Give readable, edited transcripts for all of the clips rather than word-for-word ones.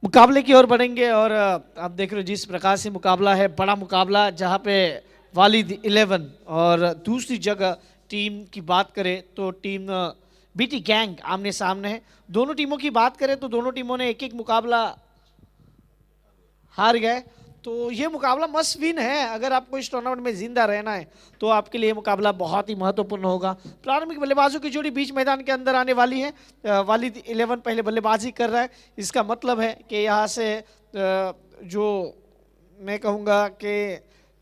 मुकाबले की ओर बढ़ेंगे और आप देख रहे हो जिस प्रकार से मुकाबला है, बड़ा मुकाबला जहां पे वालिद 11 और दूसरी जगह टीम की बात करें तो टीम बीटी गैंग आमने सामने है। दोनों टीमों की बात करें तो दोनों टीमों ने एक एक मुकाबला हार गए। तो ये मुकाबला मस्ट विन है, अगर आपको इस टूर्नामेंट में जिंदा रहना है तो आपके लिए ये मुकाबला बहुत ही महत्वपूर्ण होगा। प्रारंभिक बल्लेबाजों की जोड़ी बीच मैदान के अंदर आने वाली है। वालिद 11 पहले बल्लेबाजी कर रहा है। इसका मतलब है कि यहाँ से जो मैं कहूँगा कि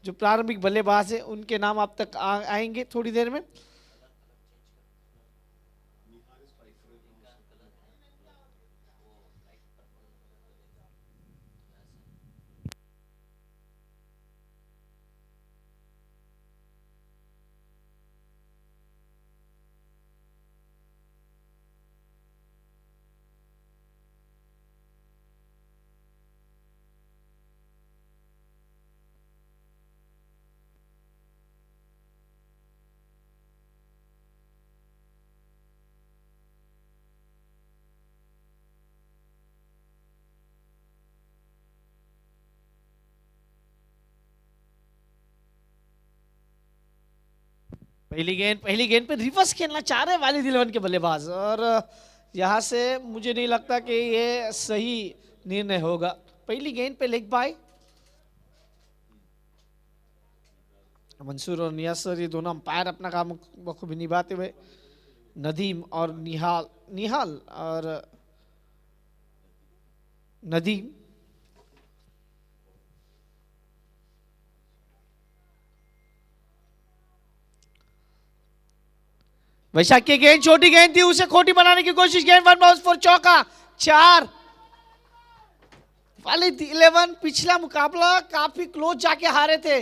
जो प्रारंभिक बल्लेबाज है उनके नाम आप तक आएंगे थोड़ी देर में। पहली गेंद पे रिवर्स खेलना चाह रहे हैं वालिद 11 के बल्लेबाज, और यहाँ से मुझे नहीं लगता कि ये सही निर्णय होगा। पहली गेंद पे लेग बाय। मंसूर और नियाज सर ये दोनों अंपायर अपना काम बखूबी निभाते हुए। नदीम और निहाल, निहाल और नदीम। वैशाख की गेंद छोटी गेंद थी, उसे खोटी बनाने की कोशिश। गेंद वन बाउंस फॉर चौका, 4। वालिद 11 पिछला मुकाबला काफी क्लोज जाके हारे थे।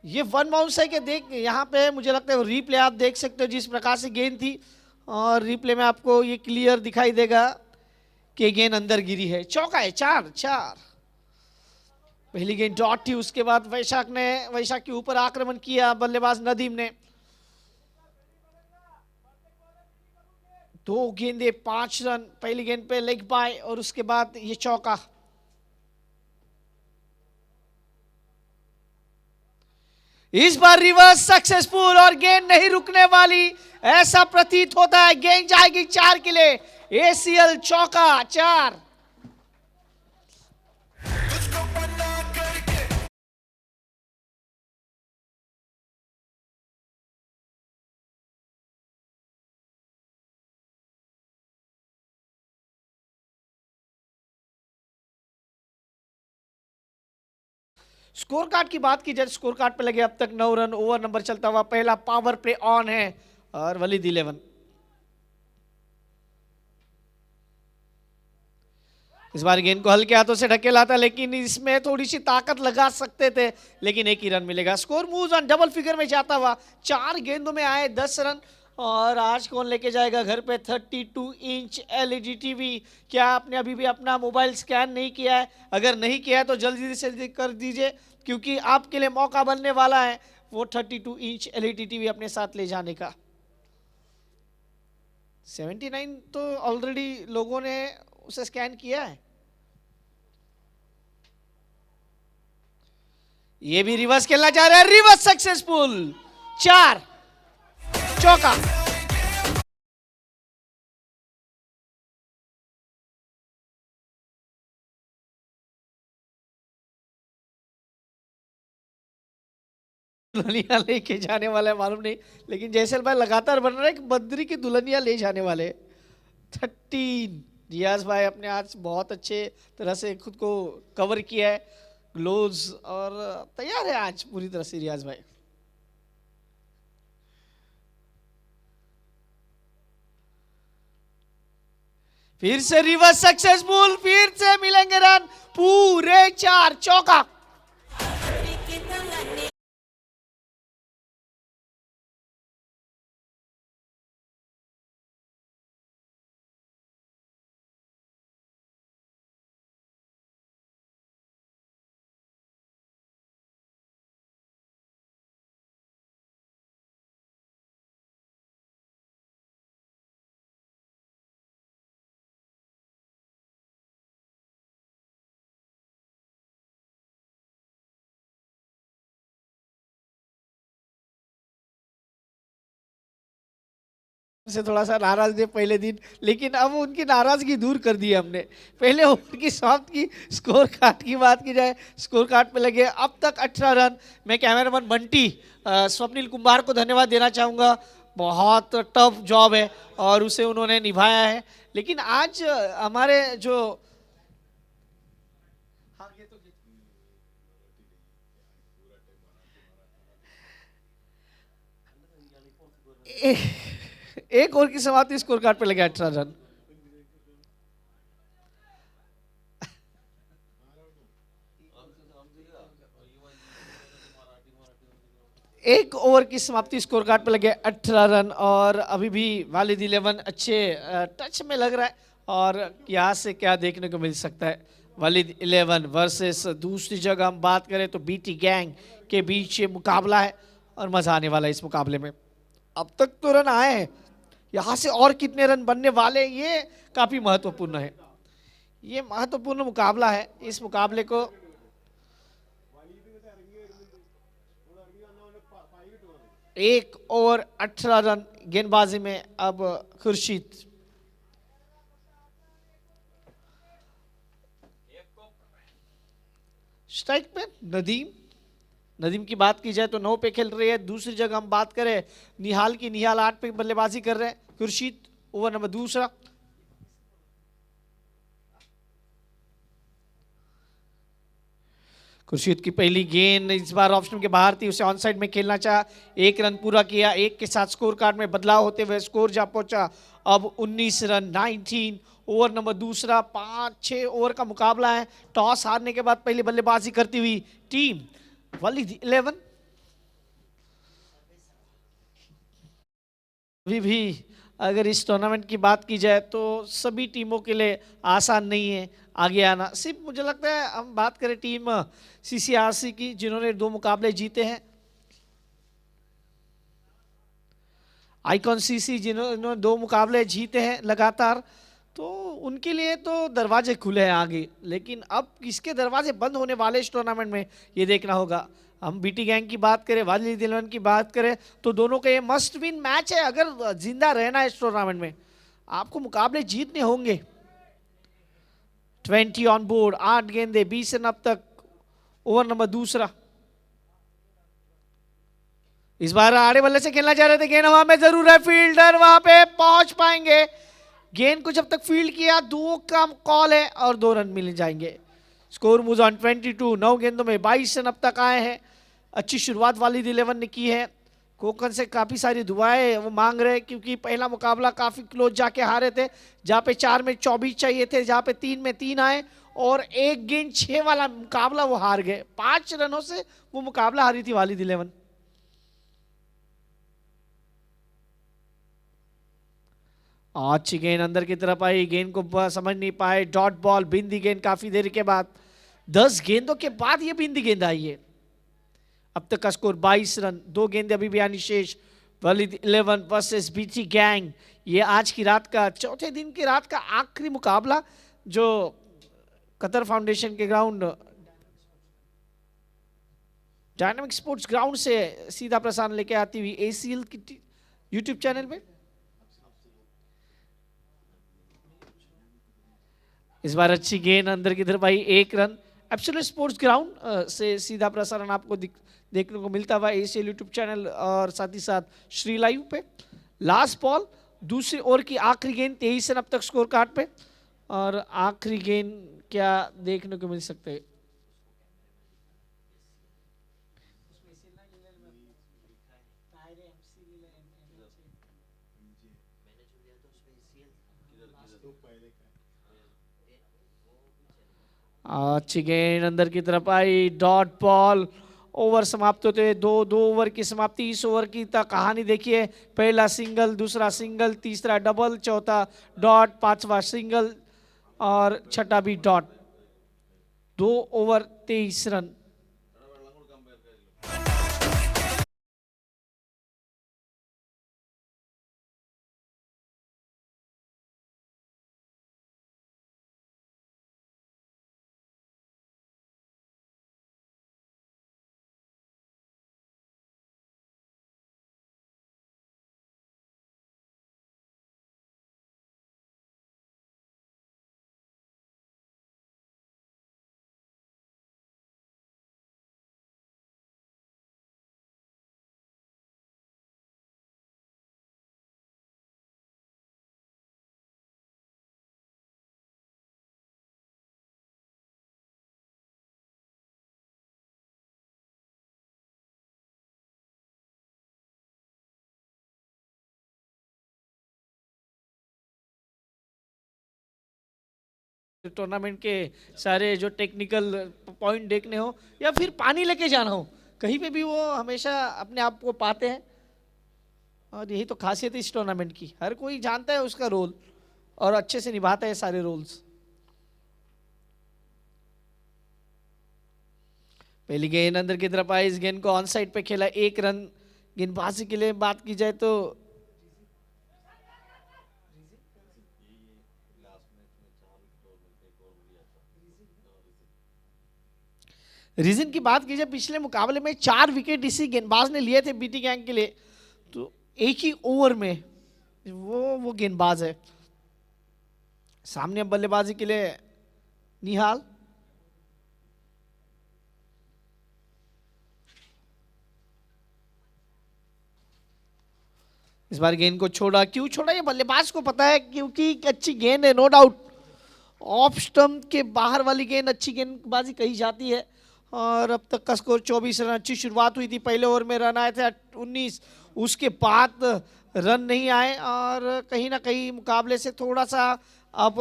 ये वन बाउंस है कि देख यहाँ पे मुझे लगता है रिप्ले आप देख सकते हो जिस प्रकार से गेंद थी, और रिप्ले में आपको ये क्लियर दिखाई देगा कि गेंद अंदर गिरी है। चौका है, 4-4। पहली गेंद डॉट थी, उसके बाद वैशाख के ऊपर आक्रमण किया बल्लेबाज नदीम ने। 2 गेंदे 5 रन। पहली गेंद पे लेग बाय और उसके बाद ये चौका। इस बार रिवर्स सक्सेसफुल और गेंद नहीं रुकने वाली, ऐसा प्रतीत होता है। गेंद जाएगी 4 के लिए। एसीएल चौका, 4। स्कोर कार्ड की बात की जाए, स्कोर कार्ड पे लगे अब तक 9 रन। ओवर नंबर चलता हुआ पहला पावर प्ले ऑन है और वलीद 11 इस बार गेंद को हल्के हाथों से ढकेला था, लेकिन इसमें थोड़ी सी ताकत लगा सकते थे, लेकिन एक ही रन मिलेगा। Score moves on double figure में जाता हुआ। 4 गेंदों में आए 10 रन। और आज कौन लेके जाएगा घर पे 32 इंच एलईडी टीवी? क्या आपने अभी भी अपना मोबाइल स्कैन नहीं किया है? अगर नहीं किया है तो जल्दी से जल्दी कर दीजिए, क्योंकि आपके लिए मौका बनने वाला है वो 32 इंच एलईडी टीवी अपने साथ ले जाने का। 79 तो ऑलरेडी लोगों ने उसे स्कैन किया है। ये भी रिवर्स खेलना चाह रहे हैं, रिवर्स सक्सेसफुल, 4। चौका। दुल्हनिया लेके जाने वाला है मालूम नहीं, लेकिन जैसल भाई लगातार बन रहा है कि बद्री की दुल्हनिया ले जाने वाले। 13। रियाज भाई अपने आज बहुत अच्छे तरह से खुद को कवर किया है, ग्लोव्स, और तैयार है आज पूरी तरह से रियाज भाई। फिर से रिवर्स सक्सेसफुल, फिर से मिलेंगे रन पूरे 4। चौका। से थोड़ा सा नाराज थे पहले दिन, लेकिन अब उनकी नाराजगी दूर कर दी है हमने। पहले ओवर की समाप्त की, स्कोर कार्ड की बात की जाए, स्कोर कार्ड पे लगे अब तक 18 रन। मैं कैमरामैन बंटी स्वप्निल कुमार को धन्यवाद देना चाहूँगा। बहुत टफ जॉब है और उसे उन्होंने निभाया है। लेकिन आज हमारे जो ए, एक ओवर की समाप्ति, स्कोर कार्ड पे लगे 18 रन। एक ओवर की समाप्ति, स्कोर कार्ड पे लगे 18 रन। और अभी भी वालिद 11 अच्छे टच में लग रहा है। और यहाँ से क्या देखने को मिल सकता है, वालिद 11 वर्सेस दूसरी जगह हम बात करें तो बीटी गैंग के बीच ये मुकाबला है और मजा आने वाला है इस मुकाबले में। अब तक तो रन आए हैं, यहाँ से और कितने रन बनने वाले ये काफी महत्वपूर्ण है। ये महत्वपूर्ण मुकाबला है। इस मुकाबले को एक ओवर 18 रन गेंदबाजी में। अब खुर्शीद स्ट्राइक पे नदीम। नदीम की बात की जाए तो 9 पे खेल रही है। दूसरी जगह हम बात करें निहाल की, निहाल 8 पे बल्लेबाजी कर रहे हैं। खुर्शीद ओवर नंबर दूसरा। खुर्शीद की पहली गेंद इस बार ऑप्शन के बाहर थी, उसे ऑन साइड में खेलना चाहा। एक रन पूरा किया, एक के साथ स्कोर कार्ड में बदलाव होते हुए स्कोर जा पहुंचा अब 19 रन 19। ओवर नंबर दूसरा, 5-6 ओवर का मुकाबला है। टॉस हारने के बाद पहले बल्लेबाजी करती हुई टीम वालिद 11 अभी भी, अगर इस टूर्नामेंट की बात की जाए तो सभी टीमों के लिए आसान नहीं है आगे आना। सिर्फ मुझे लगता है हम बात करें टीम सीसीआरसी की, जिन्होंने 2 मुकाबले जीते हैं। आइकॉन सीसी जिन्होंने 2 मुकाबले जीते हैं लगातार, तो उनके लिए तो दरवाजे खुले हैं आगे। लेकिन अब किसके दरवाजे बंद होने वाले इस टूर्नामेंट में, ये देखना होगा। हम बीटी गैंग की बात करें, वाली दिलवन की बात करें, तो दोनों का ये मस्ट विन मैच है। अगर जिंदा रहना है इस टूर्नामेंट में, आपको मुकाबले जीतने होंगे। 20 ऑन बोर्ड, 8 गेंदे, 20 रन अब तक। ओवर नंबर दूसरा, इस बार आड़े बल्ले से खेलना चाह रहे थे, गेंद हवा में जरूर है, फील्डर वहां पे पहुंच पाएंगे। गेंद को जब तक फील्ड किया, 2 का कॉल है और 2 रन मिल जाएंगे। स्कोर मूव ऑन 22, 9 गेंदों में 22 रन अब तक आए हैं। अच्छी शुरुआत वाली 11 ने की है। कोकन से काफी सारी दुआएं वो मांग रहे हैं, क्योंकि पहला मुकाबला काफी क्लोज जाके हारे थे, जहां पे 4 में 24 चाहिए थे, जहां पे 3 में 3 आए और एक गेंद 6 वाला मुकाबला वो हार गए। 5 रनों से वो मुकाबला हारी थी वाली 11। अच्छी गेंद अंदर की तरफ आई, गेंद को समझ नहीं पाए, डॉट बॉल, बिंदी गेंद काफी देर के बाद। 10 गेंदों के बाद ये बिंदी गेंद आई है। अब तक का स्कोर 22 रन, 2 गेंदे अभी भी आनी शेष। वलीद 11 वर्सेस बीटी गैंग, ये आज की रात का, चौथे दिन की रात का आखिरी मुकाबला, जो कतर फाउंडेशन के ग्राउंड डायनामिक स्पोर्ट्स ग्राउंड से सीधा प्रसारण लेके आती हुई एसीएल की यूट्यूब चैनल पे। इस बार अच्छी गेंद अंदर की तरफ आई, 1 रन। एब्सोल्यूट स्पोर्ट्स ग्राउंड से सीधा प्रसारण आपको देखने को मिलता हुआ एसीएल यूट्यूब चैनल और साथ ही साथ श्री लाइव पे। लास्ट बॉल, दूसरी ओवर की आखिरी गेंद, 23 रन अब तक स्कोर कार्ड पे। और आखिरी गेंद क्या देखने को मिल सकते हैं। अच्छी गेंद अंदर की तरफ आई, डॉट बॉल। ओवर समाप्त होते हुए 2 ओवर की समाप्ति। इस ओवर की कहानी देखिए, पहला सिंगल, दूसरा सिंगल, तीसरा डबल, चौथा डॉट, पांचवा सिंगल और छठा भी डॉट। 2 over 23 run. टूर्नामेंट के सारे जो टेक्निकल पॉइंट देखने हो या फिर पानी लेके जाना हो, कहीं पे भी वो हमेशा अपने आप को पाते हैं। और यही तो खासियत है इस टूर्नामेंट की, हर कोई जानता है उसका रोल और अच्छे से निभाता है सारे रोल्स। पहली गेंद अंदर की तरफ आई, इस गेंद को ऑन साइड पे खेला, 1 रन। गेंदबाजी के लिए बात की जाए तो रीजन की बात की जाए, पिछले मुकाबले में 4 विकेट इसी गेंदबाज ने लिए थे बीटी गैंग के लिए, तो एक ही ओवर में वो गेंदबाज है। सामने अब बल्लेबाजी के लिए निहाल। इस बार गेंद को छोड़ा, क्यों छोड़ा ये बल्लेबाज को पता है, क्योंकि अच्छी गेंद है नो डाउट। ऑफ स्टंप के बाहर वाली गेंद अच्छी गेंदबाजी कही जाती है। और अब तक का स्कोर 24 रन। अच्छी शुरुआत हुई थी, पहले ओवर में रन आए थे 19, उसके बाद रन नहीं आए और कहीं ना कहीं मुकाबले से थोड़ा सा अब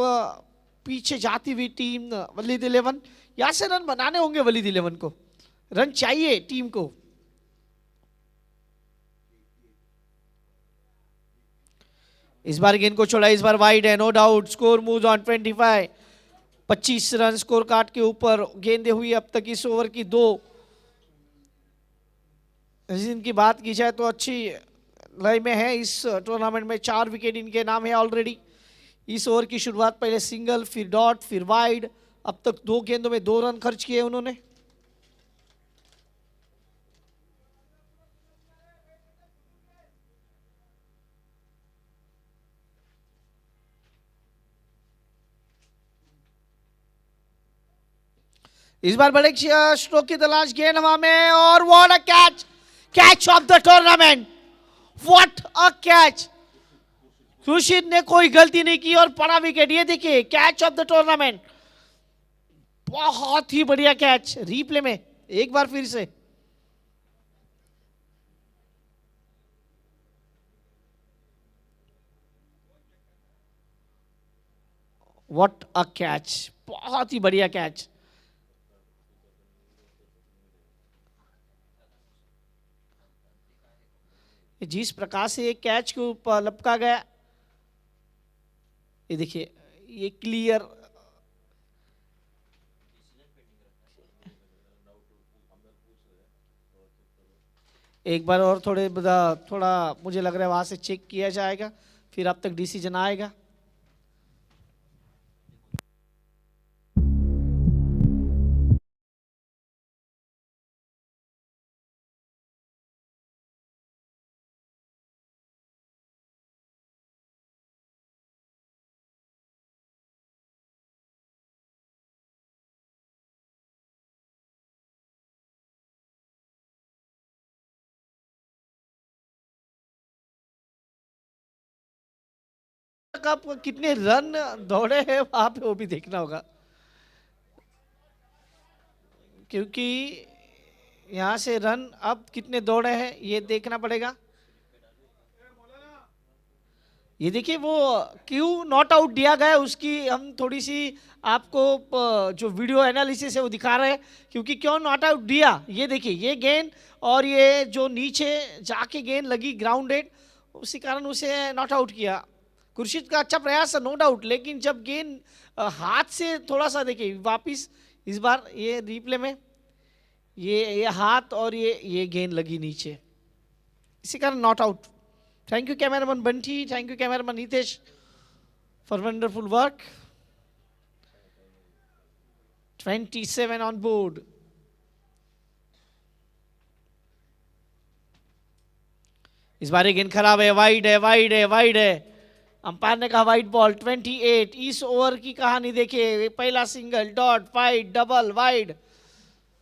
पीछे जाती हुई टीम वलीद 11। यहाँ से रन बनाने होंगे वलीद 11 को, रन चाहिए टीम को। इस बार गेंद को छोड़ा, इस बार वाइड है no doubt. Score moves on 25, 25 run score card के ऊपर। गेंदें हुई अब तक इस ओवर की 2। इनकी बात की जाए तो अच्छी लय में है इस टूर्नामेंट में, 4 विकेट इनके नाम है ऑलरेडी। इस ओवर की शुरुआत पहले सिंगल, फिर डॉट, फिर वाइड। अब तक 2 गेंदों में 2 रन खर्च किए उन्होंने। इस बार बड़े स्ट्रोक की तलाश, गेंद हवा में और what a catch, catch of the tournament, what a catch. Khurshid ने कोई गलती नहीं की और बड़ा विकेट, ये देखिए कैच ऑफ द टूर्नामेंट, बहुत ही बढ़िया कैच। रीप्ले में एक बार फिर से, व्हाट अ कैच, बहुत ही बढ़िया कैच। जिस प्रकार से ये कैच के ऊपर लपका गया, ये देखिए, ये क्लियर। एक बार और थोड़ा मुझे लग रहा है वहां से चेक किया जाएगा, फिर अब तक डिसीजन आएगा। आप कितने रन दौड़े हैं वहां पे वो भी देखना होगा, क्योंकि यहां से रन अब कितने दौड़े हैं ये देखना पड़ेगा। ये देखिए वो क्यों नॉट आउट दिया गया, उसकी हम थोड़ी सी आपको जो वीडियो एनालिसिस है वो दिखा रहे हैं, क्योंकि क्यों नॉट आउट दिया। ये देखिए ये गेंद और ये जो नीचे जाके गेंद लगी ग्राउंडेड, उसी कारण उसे नॉट आउट किया। खुर्शीद का अच्छा प्रयास है नो डाउट, लेकिन जब गेंद हाथ से थोड़ा सा देखिए वापिस, इस बार ये रिप्ले में ये हाथ और ये गेंद लगी नीचे, इसी कारण not out. Thank you cameraman Bunty, thank you cameraman Nitesh for wonderful work. 27 on board. इस बार ये गेंद खराब है, वाइड है, वाइड है, वाइड है। अंपायर ने कहा वाइड बॉल। 28। इस ओवर की कहानी देखिए, पहला single, dot, wide, double, wide.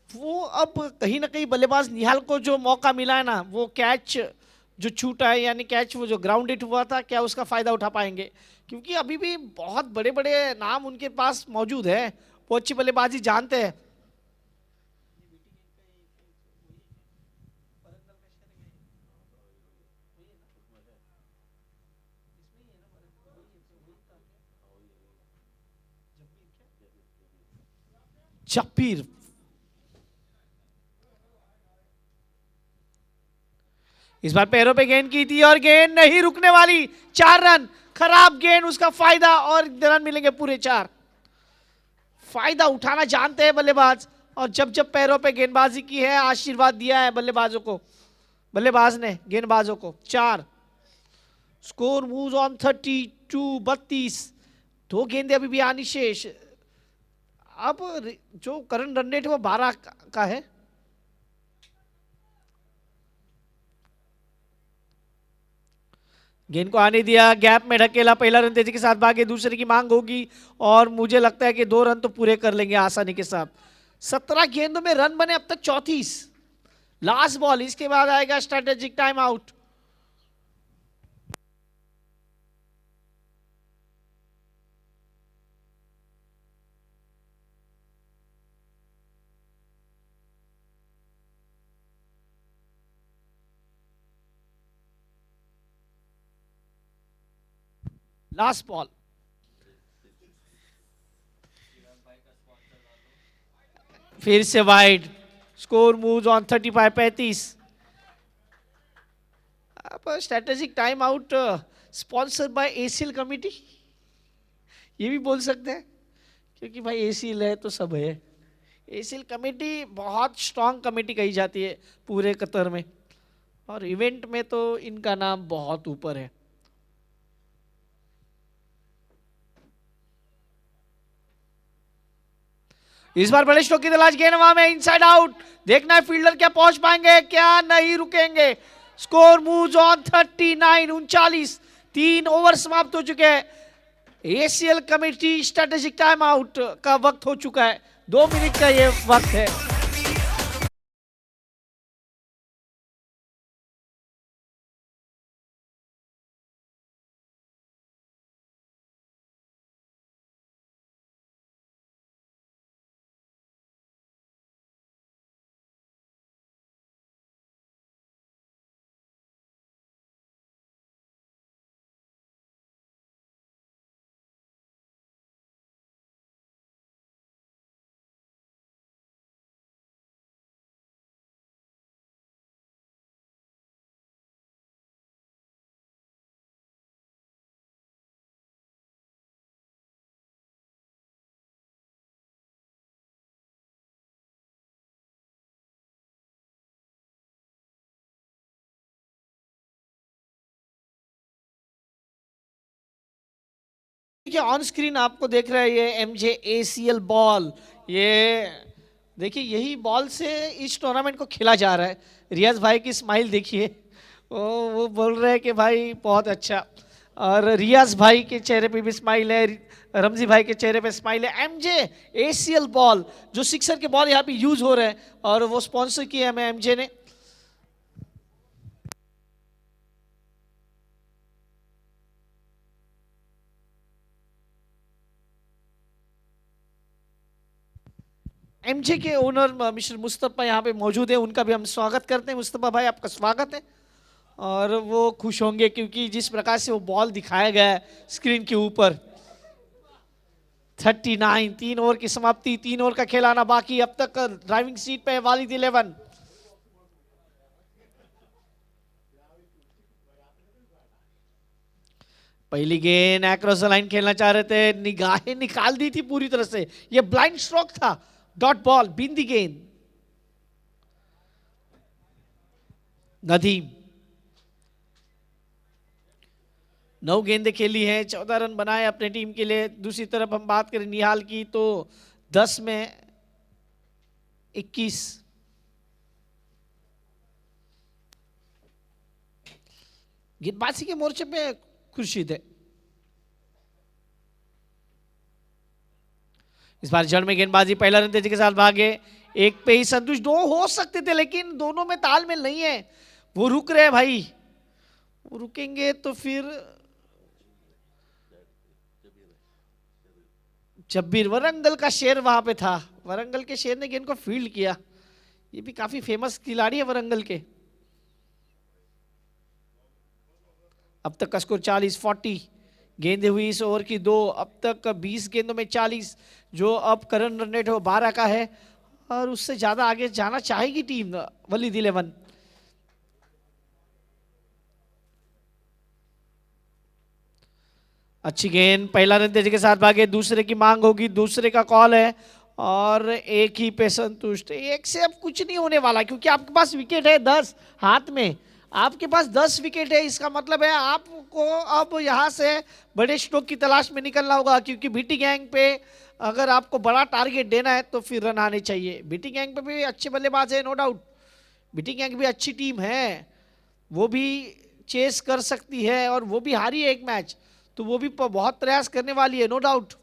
वो अब कहीं ना कहीं बल्लेबाज निहाल को जो मौका मिला है ना, वो कैच जो छूटा है, यानी कैच वो जो ग्राउंडेड हुआ था, क्या उसका फायदा उठा पाएंगे, क्योंकि अभी भी बहुत बड़े बड़े नाम उनके पास मौजूद है, वो अच्छी बल्लेबाजी जानते हैं। जब्बीर, इस बार पैरों पे गेंद की थी और गेंद नहीं रुकने वाली। 4 रन, खराब गेंद, उसका फायदा और रन मिलेंगे पूरे 4। फायदा उठाना जानते हैं बल्लेबाज, और जब जब पैरों पे गेंदबाजी की है आशीर्वाद दिया है बल्लेबाजों को, बल्लेबाज ने गेंदबाजों को। 4। Score moves on 32-32। 2 गेंदें अभी भी आनी शेष। अब जो करंट रन रेट है वो 12 का है। गेंद को आने दिया, गैप में ढकेला, पहला रन तेजी के साथ भागे, दूसरे की मांग होगी और मुझे लगता है कि 2 रन तो पूरे कर लेंगे आसानी के साथ। 17 गेंदों में रन बने अब तक 34। लास्ट बॉल, इसके बाद आएगा strategic time out. Last ball, फिर से वाइड। Score moves on 35-35। अब strategic time out sponsored by ACL committee, ये भी बोल सकते हैं, क्योंकि भाई एसीएल है तो सब है। एसीएल कमेटी बहुत स्ट्रांग कमेटी कही जाती है पूरे कतर में, और इवेंट में तो इनका नाम बहुत ऊपर है। इस बार बड़े स्ट्रोक की तलाश, गेंद वहां में इनसाइड आउट। देखना है फील्डर क्या पहुंच पाएंगे, क्या नहीं रुकेंगे। Score moves on 39-39। 3 ओवर समाप्त हो चुके हैं। ACL committee strategic time out का वक्त हो चुका है। 2 मिनट का ये वक्त है। ऑन स्क्रीन आपको देख रहे हैं ये एमजे एसीएल बॉल। ये देखिए, यही बॉल से इस टूर्नामेंट को खेला जा रहा है। रियाज भाई की स्माइल देखिए, वो बोल रहे हैं कि भाई बहुत अच्छा। और रियाज भाई के चेहरे पे भी स्माइल है, रमजी भाई के चेहरे पे स्माइल है। एमजे एसीएल बॉल, जो सिक्सर के बॉल यहाँ पे यूज हो रहे हैं, और वो स्पॉन्सर किए हमें एमजे ने। एमजे के ओनर मिस्टर मुस्तफा यहाँ पे मौजूद है, उनका भी हम स्वागत करते हैं। मुस्तफा भाई, आपका स्वागत है। और वो खुश होंगे क्योंकि जिस प्रकार से वो बॉल दिखाया गया है स्क्रीन के ऊपर। 39, 3 ओवर की समाप्ति, 3 ओवर का खेल आना बाकी। अब तक ड्राइविंग सीट पे है वालिद 11। पहली गेंद एक्रॉस द लाइन खेलना चाह रहे थे, निगाहें निकाल दी थी पूरी तरह से। ये ब्लाइंड स्ट्रोक था, डॉट बॉल, बिंदी गेंद। नदीम 9 गेंदें खेली हैं, 14 रन बनाए अपने टीम के लिए। दूसरी तरफ हम बात करें निहाल की तो 10 में 21। गेंदबाजी के मोर्चे पे खुर्शीद है। इस बार जड़ में गेंदबाजी, पहला रन तेजी के साथ भागे, एक पे ही संतुष्ट। 2 हो सकते थे लेकिन दोनों में तालमेल नहीं है। वो रुक रहे हैं भाई, वो रुकेंगे तो फिर जब्बीर, वरंगल का शेर वहां पे था। वरंगल के शेर ने गेंद को फील्ड किया। ये भी काफी फेमस खिलाड़ी है वरंगल के। अब तक का स्कोर 40-40। गेंदे हुई इस ओवर की 2, अब तक 20 गेंदों में 40, जो अब करंट रन रेट है वो 12 का है और उससे ज्यादा आगे जाना चाहेगी टीम वलीद 11। अच्छी गेंद, पहला रन तेजी के साथ भागे, दूसरे की मांग होगी, दूसरे का कॉल है और एक ही पे संतुष्ट। एक से अब कुछ नहीं होने वाला क्योंकि आपके पास विकेट है 10 हाथ में, आपके पास 10 विकेट है। इसका मतलब है आपको अब यहां से बड़े स्ट्रोक की तलाश में निकलना होगा क्योंकि बीटी गैंग पे अगर आपको बड़ा टारगेट देना है तो फिर रन आने चाहिए। बीटी गैंग पे भी अच्छे बल्लेबाज है, नो डाउट, बीटी गैंग भी अच्छी टीम है, वो भी चेस कर सकती है और वो भी हारी है एक मैच, तो वो भी बहुत प्रयास करने वाली है, नो डाउट।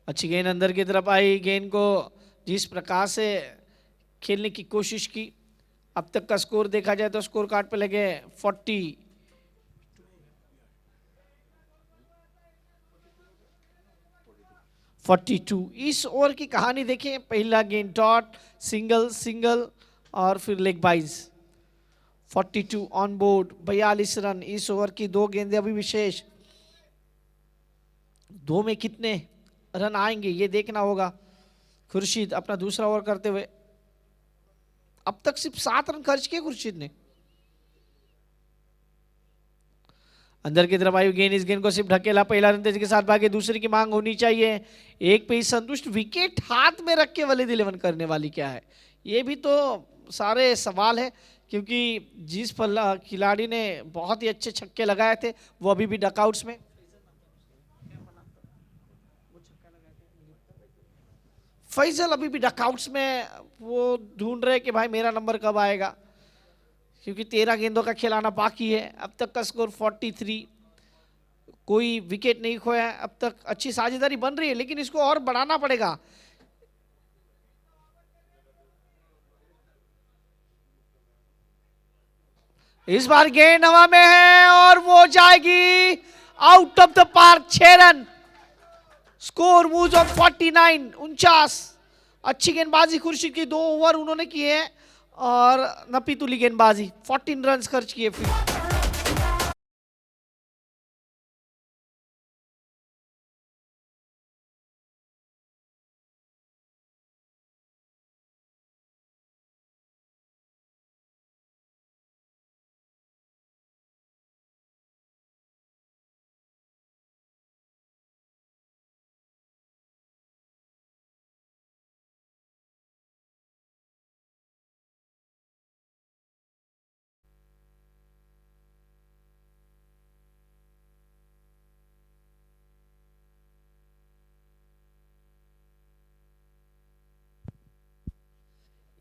अच्छी गेंद अंदर की तरफ आई, गेंद को जिस प्रकार से खेलने की कोशिश की। अब तक का स्कोर देखा जाए तो स्कोर कार्ड पे लगे 42। इस ओवर की कहानी देखें, पहला गेंद डॉट, सिंगल सिंगल और फिर leg byes. 42 on board, 42 run. इस ओवर की 2 गेंदें अभी विशेष, 2 में कितने रन आएंगे ये देखना होगा। खुर्शीद अपना दूसरा ओवर करते हुए, अब तक सिर्फ 7 रन खर्च किए खुर्शीद ने। अंदर की तरफ आई गेंद, इस गेंद को सिर्फ ढकेला, पहला रन तेजी के साथ भागे, दूसरे की मांग होनी चाहिए, एक पे ही संतुष्ट। विकेट हाथ में रख के वलीद 11 करने वाली क्या है, ये भी तो सारे सवाल है क्योंकि जिस खिलाड़ी ने बहुत ही अच्छे छक्के लगाए थे वो अभी भी डकआउट्स में। फैजल अभी भी डकआउट्स में, वो ढूंढ रहे कि भाई मेरा नंबर कब आएगा क्योंकि 13 गेंदों का खिलाना बाकी है। अब तक का स्कोर 43, कोई विकेट नहीं खोया है अब तक, अच्छी साझेदारी बन रही है लेकिन इसको और बढ़ाना पड़ेगा। इस बार गेंद हवा में है और वो जाएगी out of the park, 6 run. Score moves on 49, 49। अच्छी गेंदबाजी खुर्शीद की, 2 ओवर उन्होंने किए हैं और नपी तुली गेंदबाजी, 14 रन खर्च किए फिर।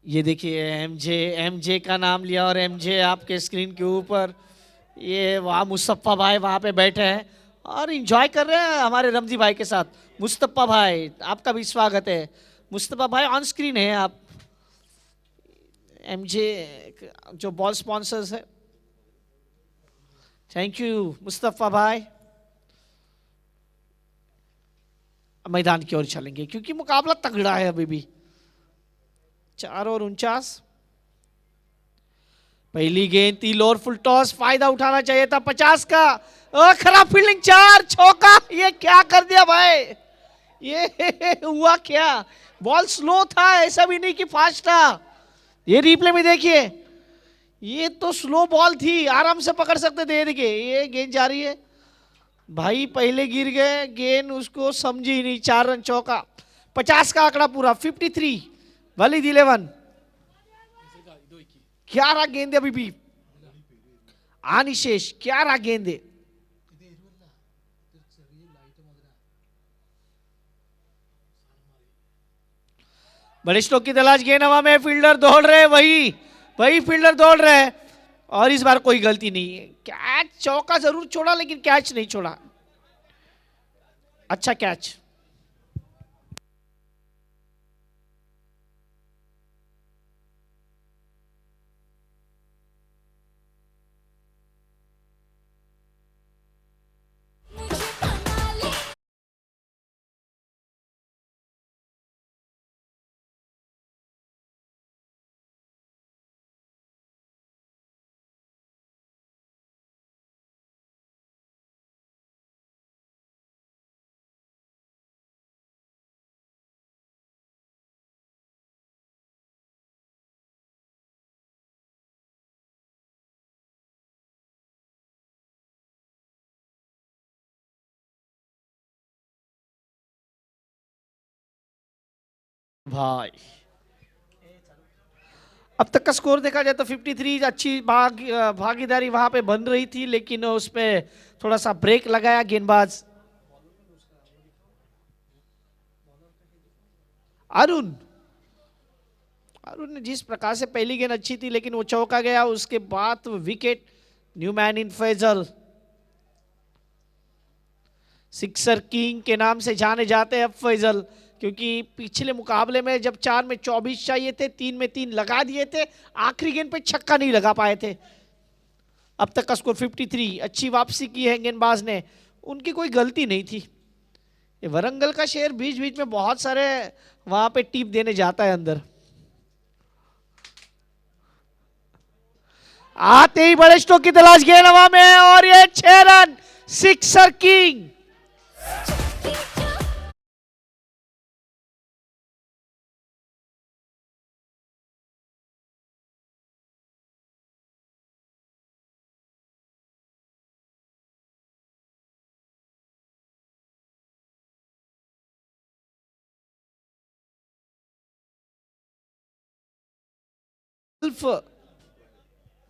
ये देखिए एमजे, एमजे का नाम लिया और एमजे आपके स्क्रीन के ऊपर, ये वहाँ मुस्तफ़ा भाई वहाँ पे बैठे हैं और इंजॉय कर रहे हैं हमारे रमजी भाई के साथ। मुस्तफ़ा भाई आपका भी स्वागत है, मुस्तफ़ा भाई ऑन स्क्रीन है आप, एमजे जो बॉल स्पॉन्सर्स है। थैंक यू मुस्तफ़ा भाई। मैदान की ओर चलेंगे क्योंकि मुकाबला तगड़ा है अभी भी। 4 और 49। पहली गेंद तील और फुल टॉस, फायदा उठाना चाहिए था 50 का। खराब फील्डिंग, 4 चौका, ये क्या कर दिया भाई, ये हुआ क्या। बॉल स्लो था, ऐसा भी नहीं कि फास्ट था। ये रिप्ले में देखिए, ये तो स्लो बॉल थी, आराम से पकड़ सकते थे। ये देखिए ये गेंद जा रही है भाई, पहले गिर गए, गेंद उसको समझी ही नहीं, 4 रन चौका। 50 का आंकड़ा पूरा, 53 वलीद 11। 11 गेंदे अभी भी आनिशेष, 11 गेंदे। बड़े स्ट्रोक की तलाश, गेंद हवा में, फील्डर दौड़ रहे, वही वही फील्डर दौड़ रहे हैं और इस बार कोई गलती नहीं है। कैच, चौका जरूर छोड़ा लेकिन कैच नहीं छोड़ा, अच्छा कैच। भाई अब तक का स्कोर देखा जाए तो 53 अच्छी भागीदारी वहां पे बन रही थी, लेकिन उस पे थोड़ा सा ब्रेक लगाया गेंदबाज अरुण। अरुण ने जिस प्रकार से पहली गेंद अच्छी थी लेकिन वो चौका गया, उसके बाद wicket. New man in Faisal sixer king के नाम से जाने जाते हैं अब फैजल, क्योंकि पिछले मुकाबले में जब 4 में 24 चाहिए थे, 3 में 3 लगा दिए थे, आखिरी गेंद पे छक्का नहीं लगा पाए थे। अब तक का स्कोर 53। अच्छी वापसी की है गेंदबाज ने, उनकी कोई गलती नहीं थी। ये वरंगल का शेर बीच बीच में बहुत सारे वहां पे टिप देने जाता है अंदर। आते ही बड़े स्ट्रोक की तलाश गेंद हवा में, और ये 6 रन सिक्सर किंग।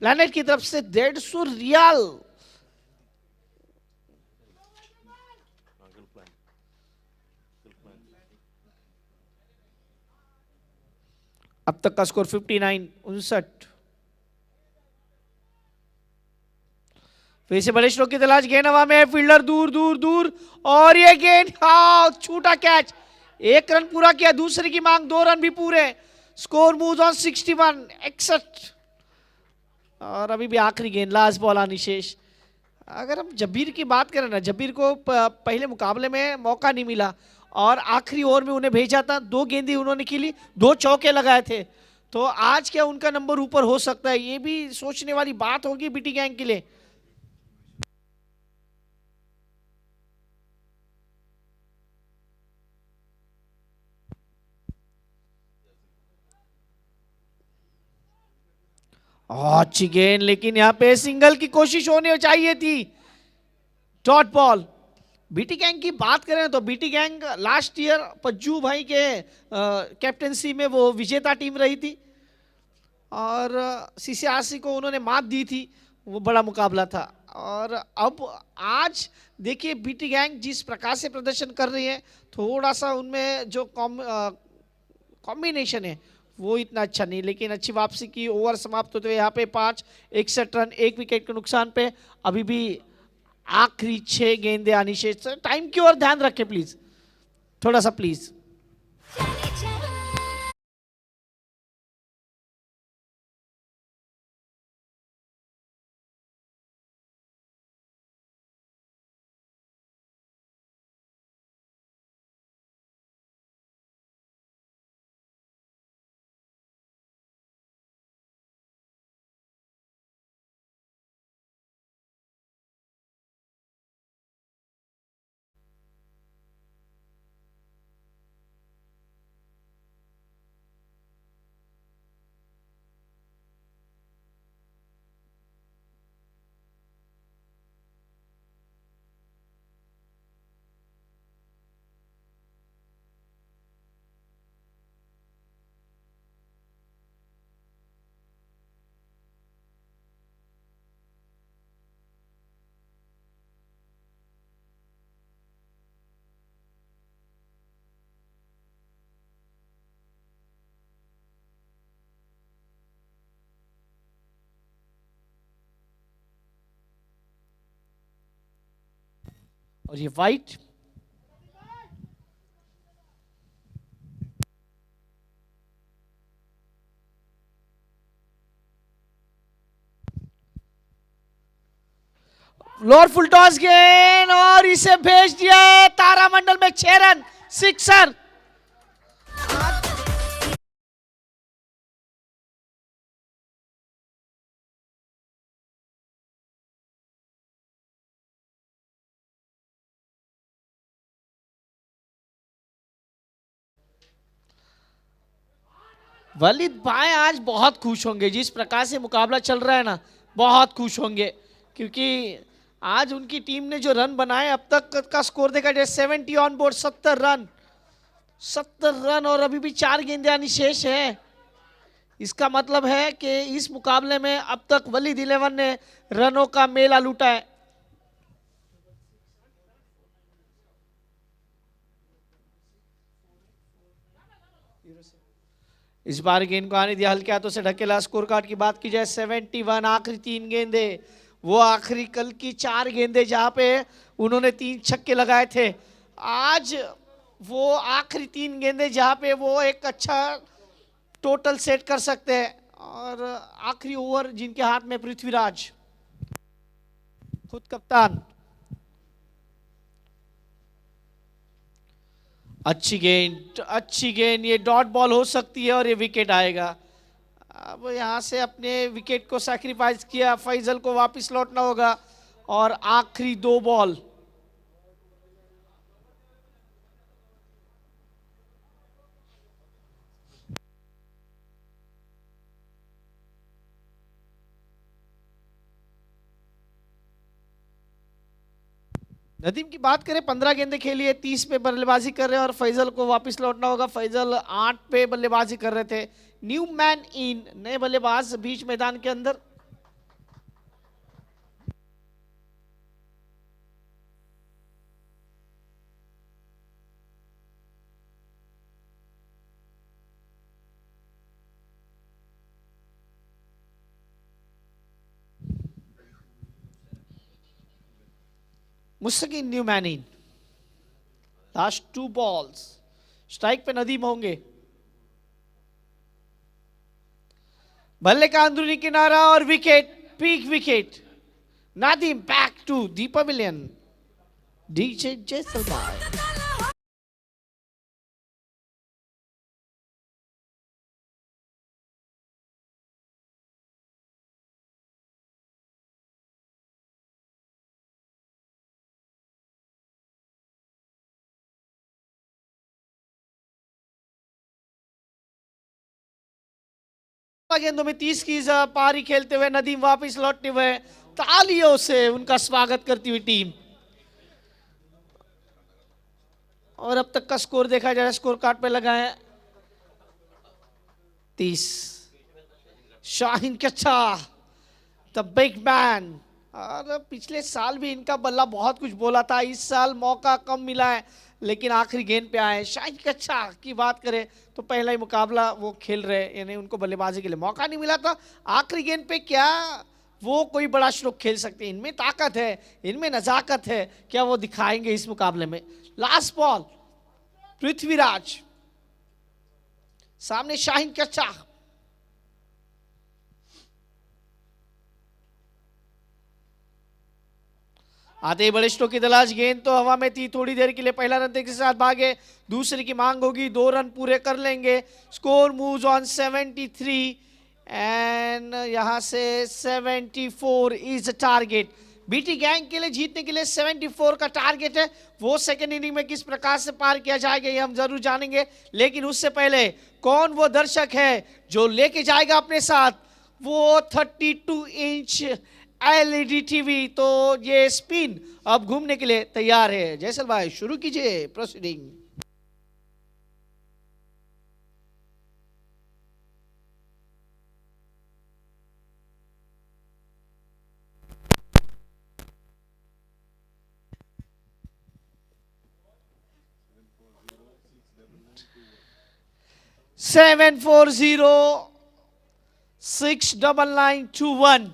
प्लैनेट की तरफ से 150 रियाल। अब तक का स्कोर 59 59। फिर से बड़े स्ट्रोक की तलाश गेंद हवा में, फील्डर दूर दूर दूर, और ये गेंद छूटा कैच। 1 रन पूरा किया, दूसरे की मांग 2 रन भी पूरे। Score moves on 61 61। और अभी भी आखिरी गेंद, लास्ट बॉल आनी शेष। अगर हम जब्बीर की बात करें ना, जब्बीर को पहले मुकाबले में मौका नहीं मिला और आखिरी ओवर में उन्हें भेजा था, 2 गेंदें उन्होंने खेली, 2 चौके लगाए थे। तो आज क्या उनका नंबर ऊपर हो सकता है, ये भी सोचने वाली बात होगी बीटी गैंग के लिए। अच्छी गेंद, लेकिन यहां पे सिंगल की कोशिश होनी चाहिए थी। Dot ball. बीटी गैंग की बात करें तो बीटी गैंग लास्ट ईयर पज्जू भाई के कैप्टनसी में वो विजेता टीम रही थी, और सीसीआरसी को उन्होंने मात दी थी, वो बड़ा मुकाबला था। और अब आज देखिए बीटी गैंग जिस प्रकार से प्रदर्शन कर रही है, थोड़ा सा उनमें जो कॉम्बिनेशन है वो इतना अच्छा नहीं, लेकिन अच्छी वापसी की। ओवर समाप्त होते हुए यहाँ पे 5 61 रन, 1 विकेट के नुकसान पे। अभी भी आखिरी 6 गेंदें आनी शेष। टाइम की ओर ध्यान रखें प्लीज, थोड़ा सा प्लीज। और ये वाइट। लोअर फुल टॉस गेंद, और इसे भेज दिया है तारामंडल में। 6 रन सिक्सर। वलीद भाई आज बहुत खुश होंगे, जिस प्रकार से मुकाबला चल रहा है ना, बहुत खुश होंगे, क्योंकि आज उनकी टीम ने जो रन बनाए, अब तक का स्कोर देखा जाए 70 ऑन बोर्ड, 70 रन। 70 रन और अभी भी 4 गेंदें आनी शेष है। इसका मतलब है कि इस मुकाबले में अब तक वलीद 11 ने रनों का मेला लूटा है। इस बार गेंद को आने दिया हल्के हाथों से ढकेला। स्कोर कार्ड की बात की जाए 71, आखिरी 3 गेंदे, वो आखिरी कल की 4 गेंदे जहां पे उन्होंने 3 छक्के लगाए थे, आज वो आखिरी 3 गेंदे जहां पे वो एक अच्छा टोटल सेट कर सकते हैं। और आखिरी ओवर जिनके हाथ में पृथ्वीराज खुद कप्तान। अच्छी गेंद, ये डॉट बॉल हो सकती है और ये विकेट आएगा। अब यहां से अपने विकेट को सैक्रिफाइस किया, फैजल को वापस लौटना होगा और आखिरी 2 बॉल। नदीम की बात करें 15 गेंदे खेली है, 30 पे बल्लेबाजी कर रहे हैं और फैजल को वापस लौटना होगा। फैजल 8 पे बल्लेबाजी कर रहे थे। न्यू मैन इन, नए बल्लेबाज बीच मैदान के अंदर। मुस्तकिन new man in. Last 2 balls, strike पे नदीम होंगे। बल्ले का अंदरूनी किनारा और विकेट, पीक wicket. Nadeem back to the pavilion. DJ Jaisalmer. गेंदों में 30 की पारी खेलते हुए नदीम वापस लौटते हुए तालियों से उनका स्वागत करती हुई टीम। और अब तक का स्कोर देखा जाए, स्कोर कार्ड पे लगा है 30। शाहीन कच्चा, द बिग मैन। और पिछले साल भी इनका बल्ला बहुत कुछ बोला था, इस साल मौका कम मिला है लेकिन आखिरी गेंद पे आए। शाहीन कच्चा की बात करें तो पहला ही मुकाबला वो खेल रहे, यानी उनको बल्लेबाजी के लिए मौका नहीं मिला था। आखिरी गेंद पे क्या वो कोई बड़ा स्ट्रोक खेल सकते हैं? इनमें ताकत है, इनमें नजाकत है, क्या वो दिखाएंगे इस मुकाबले में? लास्ट बॉल, पृथ्वीराज सामने शाहीन कच्चा। आते ही बड़े स्ट्रोक की तलाश, गेंद तो हवा में थी, थोड़ी देर के लिए पहला रन के साथ भागे, दूसरे की मांग होगी, 2 रन पूरे कर लेंगे। स्कोर मूव्स ऑन 73 एंड यहां से 74 इज टारगेट। बीटी गैंग के लिए जीतने के लिए 74 का टारगेट है। वो सेकेंड इनिंग में किस प्रकार से पार किया जाएगा ये हम जरूर जानेंगे, लेकिन उससे पहले कौन वो दर्शक है जो लेके जाएगा अपने साथ वो 32 इंच एलईडी टीवी? तो ये स्पिन अब घूमने के लिए तैयार है। जैसल भाई शुरू कीजिए प्रोसीडिंग। सेवन 4-0-6-9-9-2-1।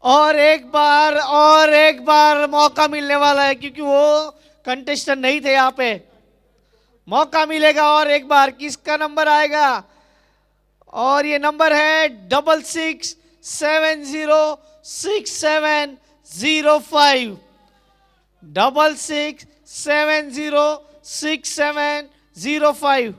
और एक बार मौका मिलने वाला है क्योंकि वो कंटेस्टेंट नहीं थे यहाँ पे। मौका मिलेगा और एक बार, किसका नंबर आएगा? और ये नंबर है 66706705। 66706705।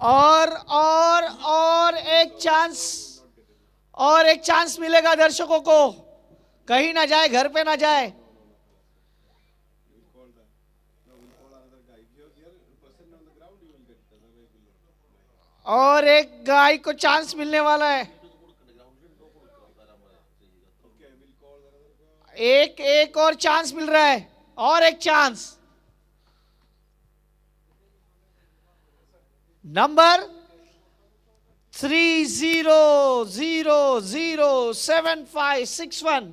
और एक चांस, और एक चांस मिलेगा दर्शकों को, कहीं ना जाए, घर पे ना जाए। और एक गाय को चांस मिलने वाला है। एक एक और चांस मिल रहा है, और एक चांस। नंबर 30007561।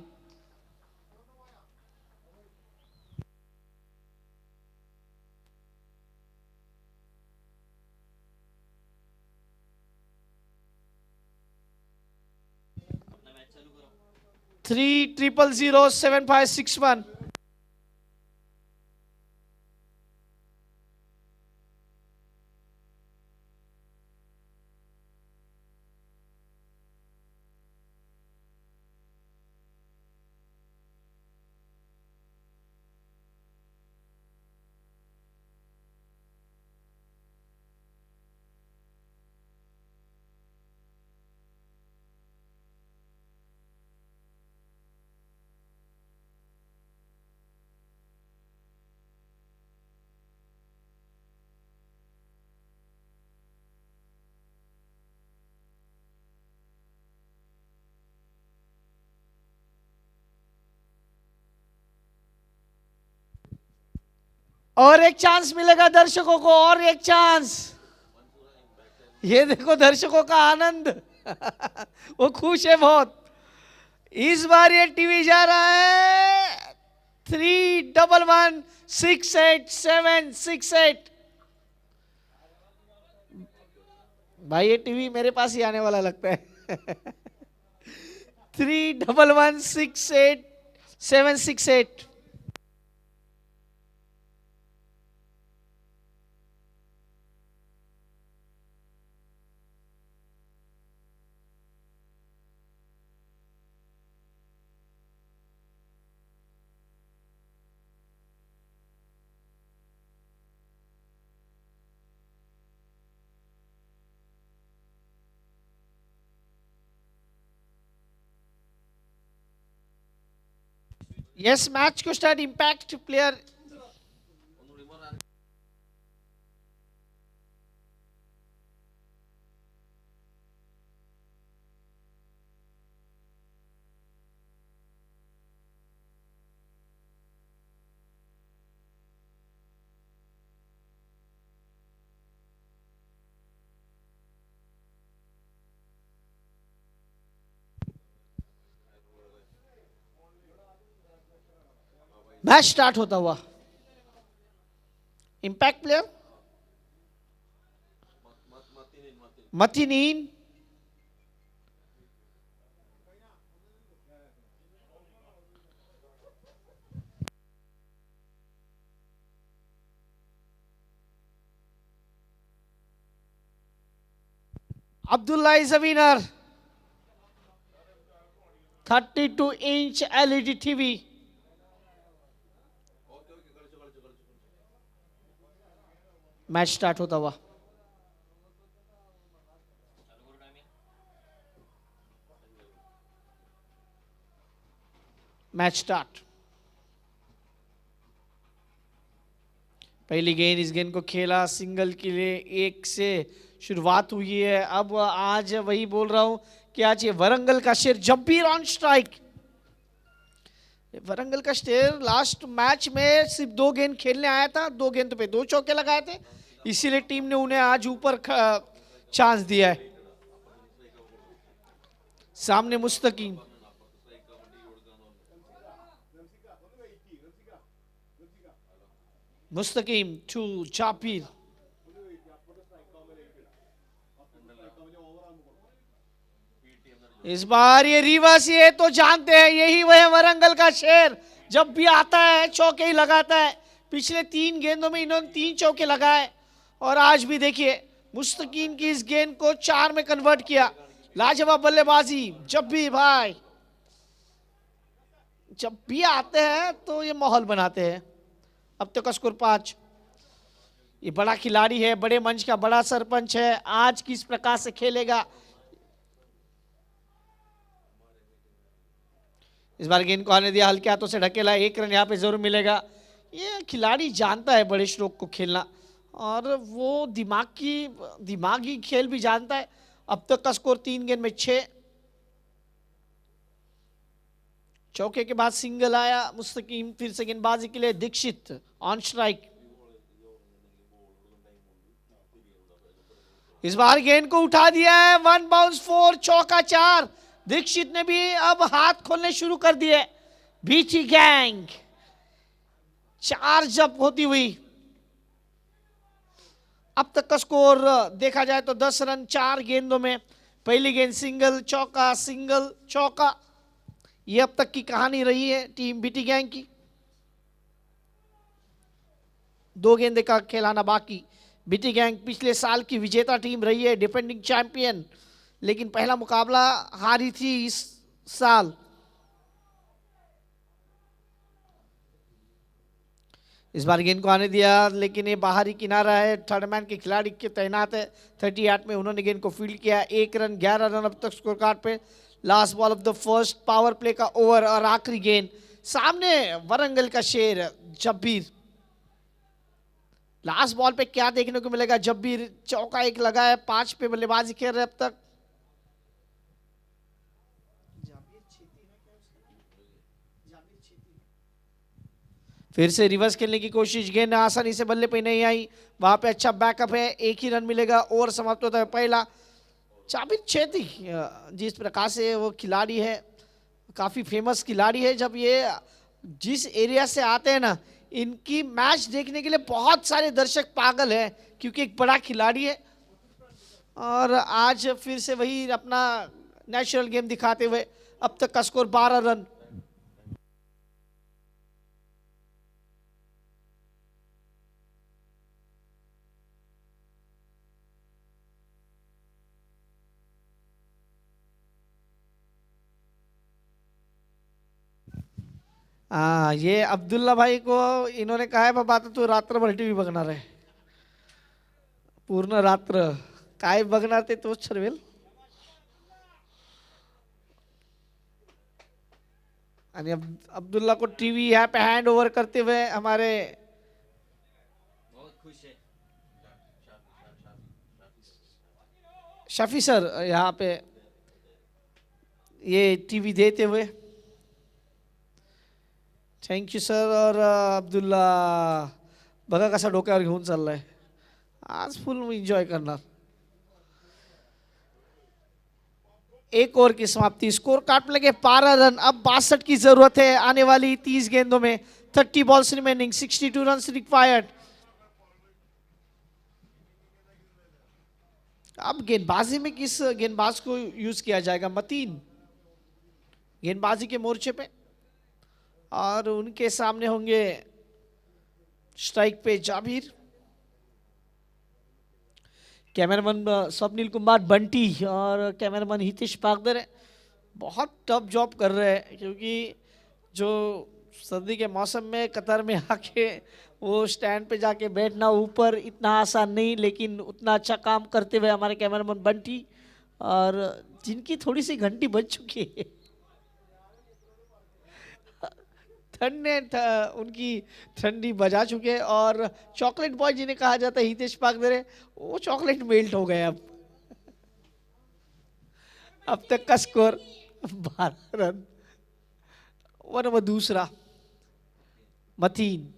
30007561। और एक चांस मिलेगा दर्शकों को, और एक चांस। ये देखो दर्शकों का आनंद। वो खुश है बहुत। इस बार ये टीवी जा रहा है 31168768। भाई ये टीवी मेरे पास ही आने वाला लगता है। 31168768। यस, मैच को start impact player. Match start होता हुआ। इंपैक्ट प्लेयर मतीनीन, Abdullah is a winner. 32-inch LED TV. Match start होता हुआ। Match start. पहली गेंद, इस गेंद को खेला सिंगल के लिए, 1 से शुरुआत हुई है। अब आज वही बोल रहा हूं कि आज ये वरंगल का शेर जब्बीर ऑन स्ट्राइक। वरंगल का शेर लास्ट मैच में सिर्फ 2 गेंद खेलने आया था, 2 गेंद पे 2 चौके लगाए थे, इसीलिए टीम ने उन्हें आज ऊपर चांस दिया है। सामने मुस्तकीम, मुस्तकीम टू जाबिर। इस बार ये रिवर्स, ये तो जानते हैं यही वह वरंगल का शेर, जब भी आता है चौके ही लगाता है। पिछले 3 गेंदों में इन्होंने 3 चौके लगाए और आज भी देखिए मुस्तकीम की इस गेंद को 4 में कन्वर्ट किया। लाजवाब बल्लेबाजी जब भी भाई, जब भी आते हैं तो ये माहौल बनाते हैं। अब तक का स्कोर 5। ये बड़ा खिलाड़ी है, बड़े मंच का बड़ा सरपंच है, आज किस प्रकार से खेलेगा। इस बार गेंद को आने दिया, हल्के हाथों से ढकेला, 1 रन यहाँ पे जरूर मिलेगा। ये खिलाड़ी जानता है बड़े स्ट्रोक को खेलना और वो दिमागी खेल भी जानता है। अब तक का स्कोर 3 गेंद में 6। चौके के बाद सिंगल आया मुस्तकीम, फिर से गेंदबाजी के लिए दीक्षित ऑन स्ट्राइक। इस बार गेंद को उठा दिया है, 1 बाउंस 4, चौका 4। दीक्षित ने भी अब हाथ खोलने शुरू कर दिए। बीटी गैंग 4 जब होती हुई। अब तक का स्कोर देखा जाए तो 10 रन 4 गेंदों में। पहली गेंद सिंगल चौका, सिंगल चौका, ये अब तक की कहानी रही है टीम बीटी गैंग की। 2 गेंदे का खिलाना बाकी। बीटी गैंग पिछले साल की विजेता टीम रही है, डिफेंडिंग चैंपियन, लेकिन पहला मुकाबला हारी थी इस साल। इस बार गेंद को आने दिया, लेकिन ये बाहरी किनारा है, थर्ड मैन के खिलाड़ी के तैनात है। 38 में उन्होंने गेंद को फील्ड किया। 1 रन 11 रन अब तक स्कोर कार्ड पे। Last ball of the first power play का ओवर और आखिरी गेंद। सामने वरंगल का शेर जब्बीर। लास्ट बॉल पे क्या देखने को मिलेगा। जब्बीर चौका 1 लगा है, 5 पे बल्लेबाजी खेल रहे अब तक। फिर से रिवर्स खेलने की कोशिश, गेंद आसानी से बल्ले पे नहीं आई, वहां पे अच्छा बैकअप है, 1 ही रन मिलेगा। ओवर समाप्त होता है पहला। जाबिर छेती जिस प्रकार से वो खिलाड़ी है, काफी फेमस खिलाड़ी है। जब ये जिस एरिया से आते हैं ना, इनकी मैच देखने के लिए बहुत सारे दर्शक पागल हैं, क्योंकि एक बड़ा खिलाड़ी है। और आज फिर से वही अपना नेचुरल गेम दिखाते हुए। अब तक का स्कोर 12 रन। ये अब्दुल्ला भाई को इन्होंने कहा है बाबा तू रात्रभर टीव्ही बघणार आहे, पूर्ण रात्र काय बघणार ते तोच ठरवेल। आणि अब्दुल्ला को टीवी यहाँ पे हैंड ओवर करते हुए हमारे शफी सर यहाँ पे ये टीवी देते हुए। Thank you sir. और अब्दुल्ला बघा कसा डोक्यावर घेऊन चाललाय, आज फुल एंजॉय करणार। 1 ओवर की समाप्ति, स्कोर कार्ड पे लगे 12 रन। अब 62 की जरूरत है आने वाली 30 गेंदों में। 30 बॉल्स रिमेनिंग, 62 रन रिक्वायर्ड। अब गेंदबाजी में किस गेंदबाज को यूज किया जाएगा। मतीन गेंदबाजी के मोर्चे पे और उनके सामने होंगे स्ट्राइक पे जाबिर। कैमरामैन स्वप्निल कुमार बंटी और कैमरामैन हितेश पागदर है, बहुत टफ जॉब कर रहे हैं, क्योंकि जो सर्दी के मौसम में कतर में आके वो स्टैंड पे जाके बैठना ऊपर इतना आसान नहीं, लेकिन उतना अच्छा काम करते हुए हमारे कैमरामैन बंटी, और जिनकी थोड़ी सी घंटी बज चुकी है उनकी ठंडी बजा चुके हैं और चॉकलेट बॉय जिन्हें कहा जाता है हितेश पागदरे, वो चॉकलेट मेल्ट हो गए अब तक का स्कोर 12 रन। वो नंबर दूसरा मतीन,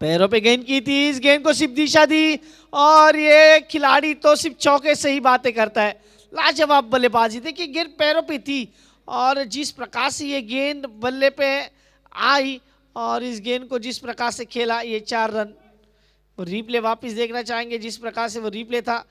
पैरों पे गेंद की थी, इस गेंद को सिर्फ दिशा दी और ये खिलाड़ी तो सिर्फ चौके से ही बातें करता है। लाजवाब बल्लेबाजी, देखिए गेंद पैरों पे थी और जिस प्रकार से ये गेंद बल्ले पे आई और इस गेंद को जिस प्रकार से खेला, ये 4 रन। रिप्ले वापस देखना चाहेंगे जिस प्रकार से वो रिप्ले था।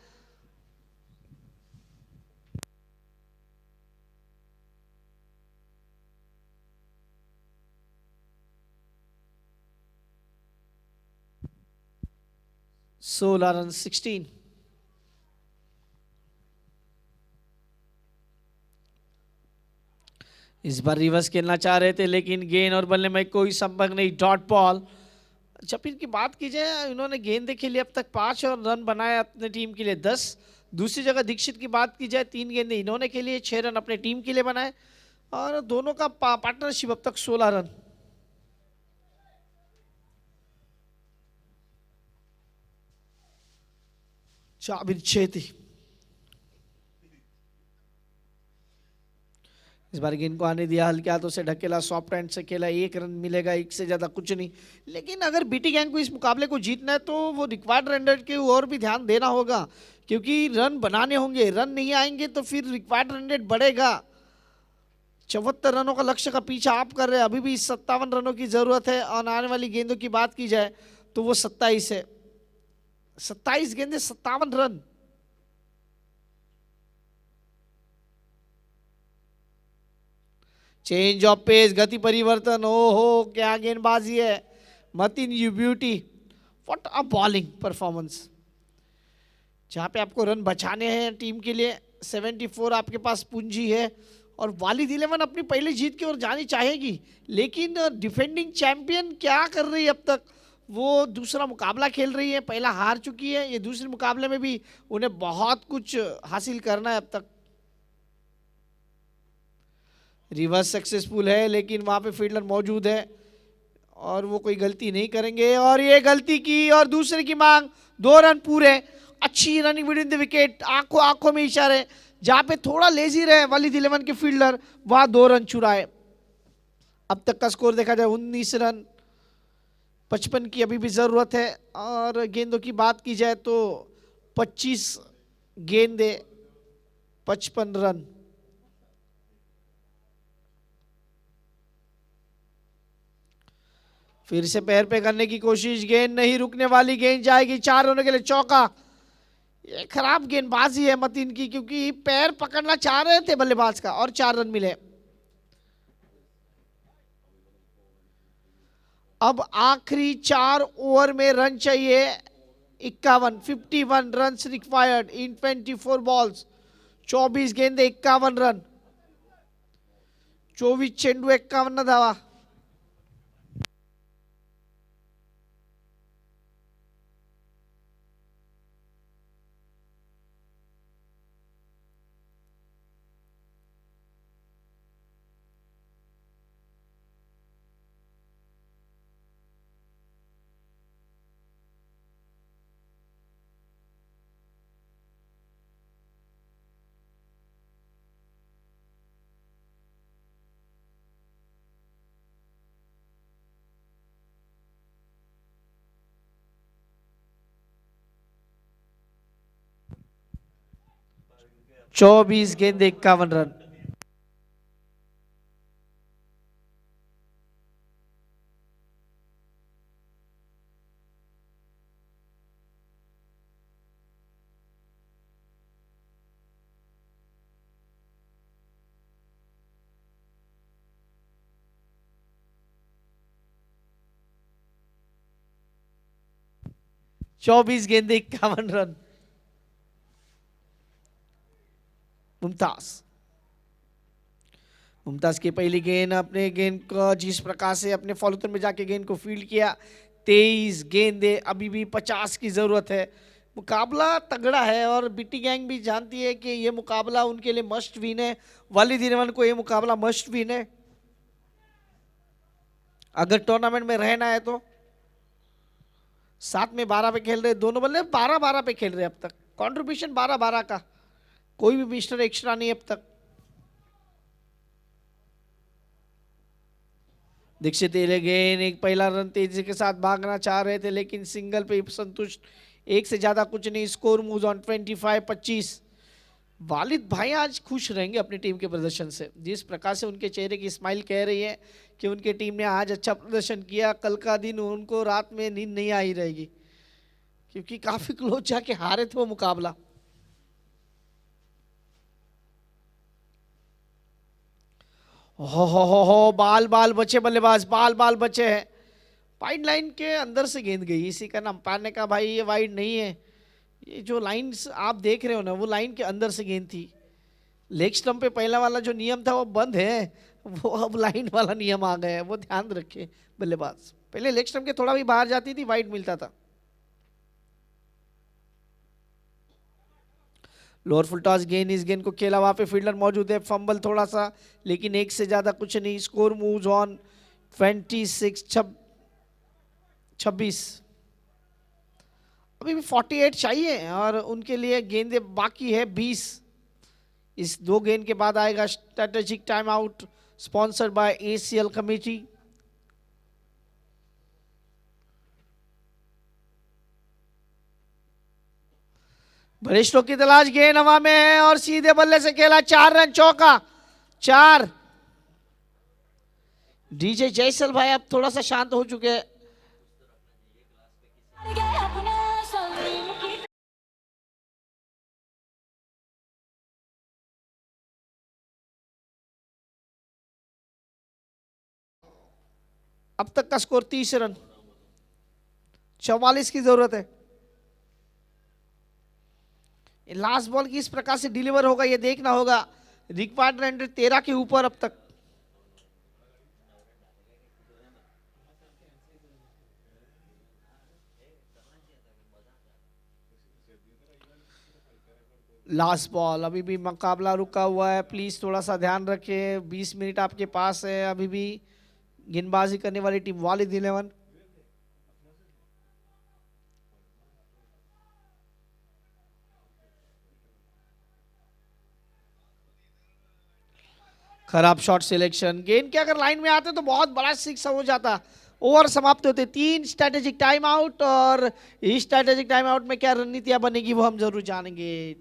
सोलह रन 16। इस बार रिवर्स खेलना चाह रहे थे लेकिन गेंद और बल्ले में कोई संपर्क नहीं, डॉट बॉल। जब इनकी बात की जाए, इन्होंने गेंद के लिए अब तक 5 और रन बनाए अपने टीम के लिए 10। दूसरी जगह दीक्षित की बात की जाए, 3 गेंदें इन्होंने के लिए 6 रन अपने टीम के लिए बनाए और दोनों का पार्टनरशिप अब तक 16 रन। जाबिर चेती, इस बार गेंद को आने दिया, हल्के हाथों से ढकेला, सॉफ्ट हैंड से खेला, 1 रन मिलेगा, 1 से ज्यादा कुछ नहीं। लेकिन अगर बीटी गैंग को इस मुकाबले को जीतना है तो वो रिक्वायर्ड रन रेट के और भी ध्यान देना होगा, क्योंकि रन बनाने होंगे। रन नहीं आएंगे तो फिर रिक्वायर्ड रन रेट बढ़ेगा। 74 रनों का लक्ष्य का पीछा आप कर रहे हैं, अभी भी 57 रनों की जरूरत है और आने वाली गेंदों की बात की जाए तो वो 27 है। 27 गेंदे 57 रन। चेंज ऑफ पेस, गति परिवर्तन, ओहो क्या गेंदबाजी है Mateen, you beauty, what a bowling performance. जहां पे आपको रन बचाने हैं टीम के लिए, 74 आपके पास पूंजी है और वालिद 11 अपनी पहली जीत की ओर जानी चाहेगी। लेकिन डिफेंडिंग चैंपियन क्या कर रही है अब तक, वो दूसरा मुकाबला खेल रही है, पहला हार चुकी है, ये दूसरे मुकाबले में भी उन्हें बहुत कुछ हासिल करना है अब तक। रिवर्स सक्सेसफुल है लेकिन वहां पे फील्डर मौजूद है और वो कोई गलती नहीं करेंगे और ये गलती की और दूसरे की मांग, 2 रन पूरे। अच्छी running with in the wicket, आंखों आंखों में इशारे, जहां पे थोड़ा लेजी रहे वालिद 11 के फील्डर, वहां 2 रन चुराए। अब तक का स्कोर देखा जाए 19 रन, 55 की अभी भी जरूरत है और गेंदों की बात की जाए तो 25 गेंदे 55 रन। फिर से पैर पे करने की कोशिश, गेंद नहीं रुकने वाली, गेंद जाएगी 4 रनों के लिए, चौका। ये खराब गेंदबाजी है मतीन की, क्योंकि पैर पकड़ना चाह रहे थे बल्लेबाज का और 4 रन मिले। अब आखिरी 4 ओवर में रन चाहिए 51 रन रिक्वायर्ड इन 24 बॉल्स। 24 गेंदे 51 रन, 24 चेंडू 51 धावा। चौबीस गेंदे 51 रन। चौबीस गेंदे 51 रन। मुमताज की पहली गेंद, अपने गेंद को जिस प्रकार से अपने फॉलोथन में जाके गेंद को फील्ड किया, 23 गेंदे, अभी भी 50 की जरूरत है। मुकाबला तगड़ा है और बीटी गैंग भी जानती है कि ये मुकाबला उनके लिए मस्ट विन है। वालिद इलेवन को ये मुकाबला मस्ट विन है अगर टूर्नामेंट में रहना है तो। 7 में 12 पे खेल रहे दोनों बल्ले, 12-12 पे खेल रहे अब तक। कंट्रीब्यूशन 12-12 का, कोई भी मिस्टर एक्स्ट्रा नहीं अब तक। दीक्षित गेन एक पहला रन तेजी के साथ भागना चाह रहे थे लेकिन सिंगल पे संतुष्ट, एक से ज्यादा कुछ नहीं। Score moves on 25-25। वालिद भाई आज खुश रहेंगे अपनी टीम के प्रदर्शन से। जिस प्रकार से उनके चेहरे की स्माइल कह रही है कि उनकी टीम ने आज अच्छा प्रदर्शन किया, कल का दिन उनको रात में नींद नहीं आई रहेगी क्योंकि काफी क्लोज जाके हारे थे वो मुकाबला। हो बाल बाल बचे बल्लेबाज, बाल बाल बचे हैं। वाइड लाइन के अंदर से गेंद गई, इसी का अंपायर ने कहा भाई ये वाइड नहीं है। ये जो लाइंस आप देख रहे हो ना वो लाइन के अंदर से गेंद थी। लेग स्टंप पे पहला वाला जो नियम था वो बंद है, वो अब लाइन वाला नियम आ गया है, वो ध्यान रखे बल्लेबाज। पहले लेग स्टंप के थोड़ा भी बाहर जाती थी वाइड मिलता था। लोअर फुल टॉस गेंद, इस गेंद को खेला, वहां पे फील्डर मौजूद है, फंबल थोड़ा सा लेकिन एक से ज्यादा कुछ नहीं। Score moves on 26-26। अभी भी 48 चाहिए और उनके लिए गेंदे बाकी है 20। इस 2 गेंद के बाद आएगा strategic time out sponsored by ACL committee. बड़े स्ट्रोक की तलाश, गेंद हवा में है और सीधे बल्ले से खेला, 4 रन, चौका, 4। डीजे जयसल भाई अब थोड़ा सा शांत हो चुके हैं। अब तक का स्कोर 30 रन, 44 की जरूरत है। लास्ट बॉल किस प्रकार से डिलीवर होगा ये देखना होगा। रिक्वायर्ड रन 13 के ऊपर अब तक। लास्ट बॉल, अभी भी मुकाबला रुका हुआ है, प्लीज थोड़ा सा ध्यान रखें। 20 मिनट आपके पास है अभी भी। गेंदबाजी करने वाली टीम वालिद इलेवन। खराब शॉट सिलेक्शन, गेंद के अगर लाइन में आते तो बहुत बड़ा सिक्स हो जाता। ओवर समाप्त होते। 3 स्ट्रेटेजिक टाइम आउट और इस स्ट्रेटेजिक टाइम आउट में क्या रणनीतियां बनेगी वो हम जरूर जानेंगे।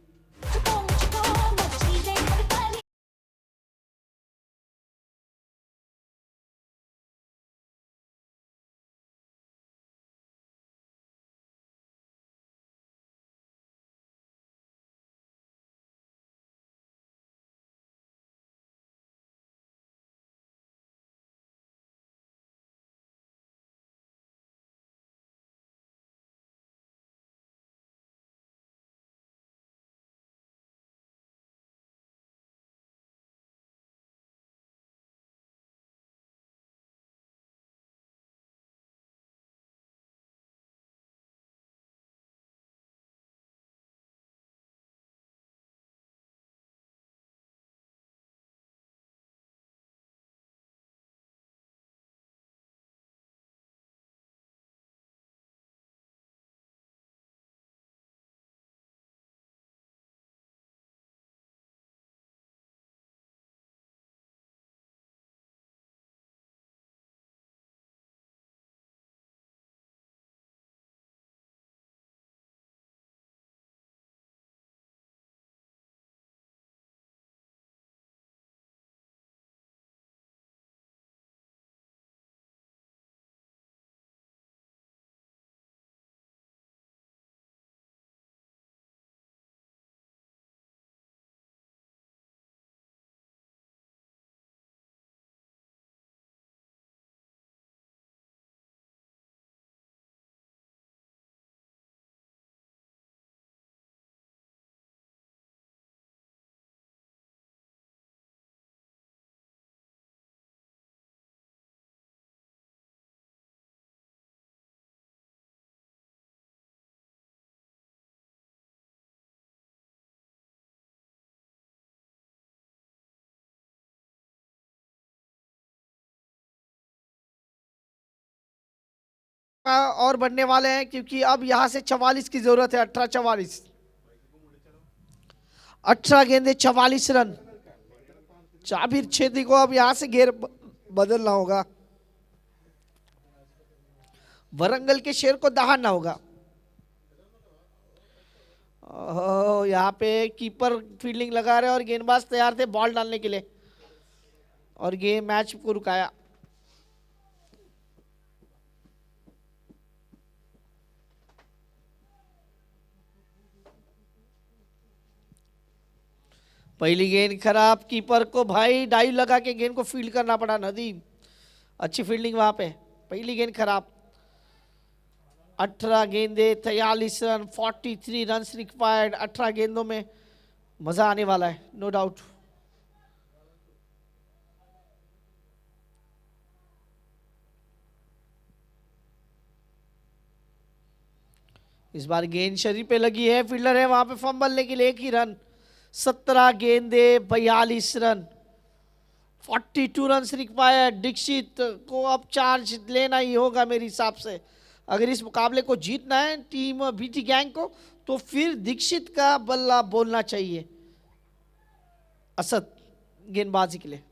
और बढ़ने वाले हैं क्योंकि अब यहां से 44 की जरूरत है। 18-44, 18 गेंदे 44 रन। जाबिर छेदी को अब यहां से घेर बदलना होगा, वरंगल के शेर को दहाड़ना होगा। यहाँ पे कीपर फील्डिंग लगा रहे और गेंदबाज तैयार थे बॉल डालने के लिए, और ये मैच को रुकाया। पहली गेंद खराब, कीपर को भाई डाइव लगा के गेंद को फील्ड करना पड़ा। नदीम अच्छी फील्डिंग वहां पे। पहली गेंद खराब। 18 गेंदे 43 रन, 43 रन रिक्वायर्ड। 18 गेंदों में मजा आने वाला है, नो डाउट। इस बार गेंद शरीर पे लगी है, फील्डर है वहां पे, फंबल लेने के लिए 1 ही रन। 17 गेंदे 42 रन, 42 रन रिक्वायर्ड। दीक्षित को अब चार्ज लेना ही होगा मेरे हिसाब से। अगर इस मुकाबले को जीतना है टीम बीटी गैंग को, तो फिर दीक्षित का बल्ला बोलना चाहिए असद गेंदबाजी के लिए।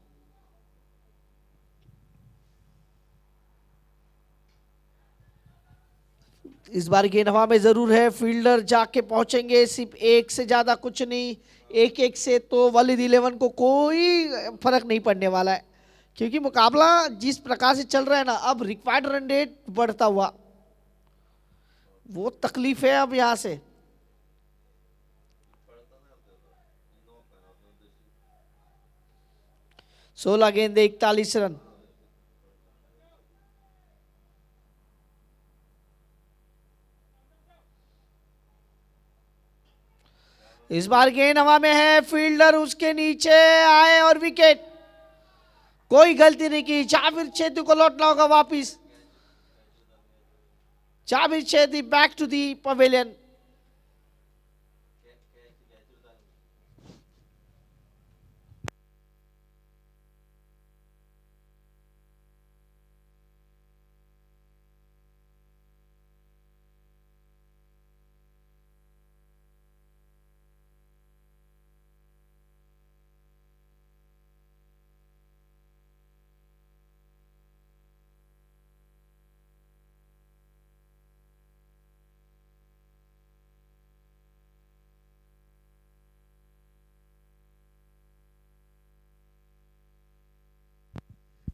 इस बार गेंद हवा में जरूर है, फील्डर जाके पहुंचेंगे, सिर्फ एक से ज्यादा कुछ नहीं। एक से तो वलीद 11 को कोई फर्क नहीं पड़ने वाला है, क्योंकि मुकाबला जिस प्रकार से चल रहा है ना, अब रिक्वायर्ड रन रेट बढ़ता हुआ, वो तकलीफ है अब यहां से। सोलह गेंदे 41 रन। इस बार गेंद हवा में है, फील्डर उसके नीचे आए और विकेट। कोई गलती नहीं की। जाबिर छेदी को लौटना होगा वापिस। Jabir Chhedi back to the pavilion.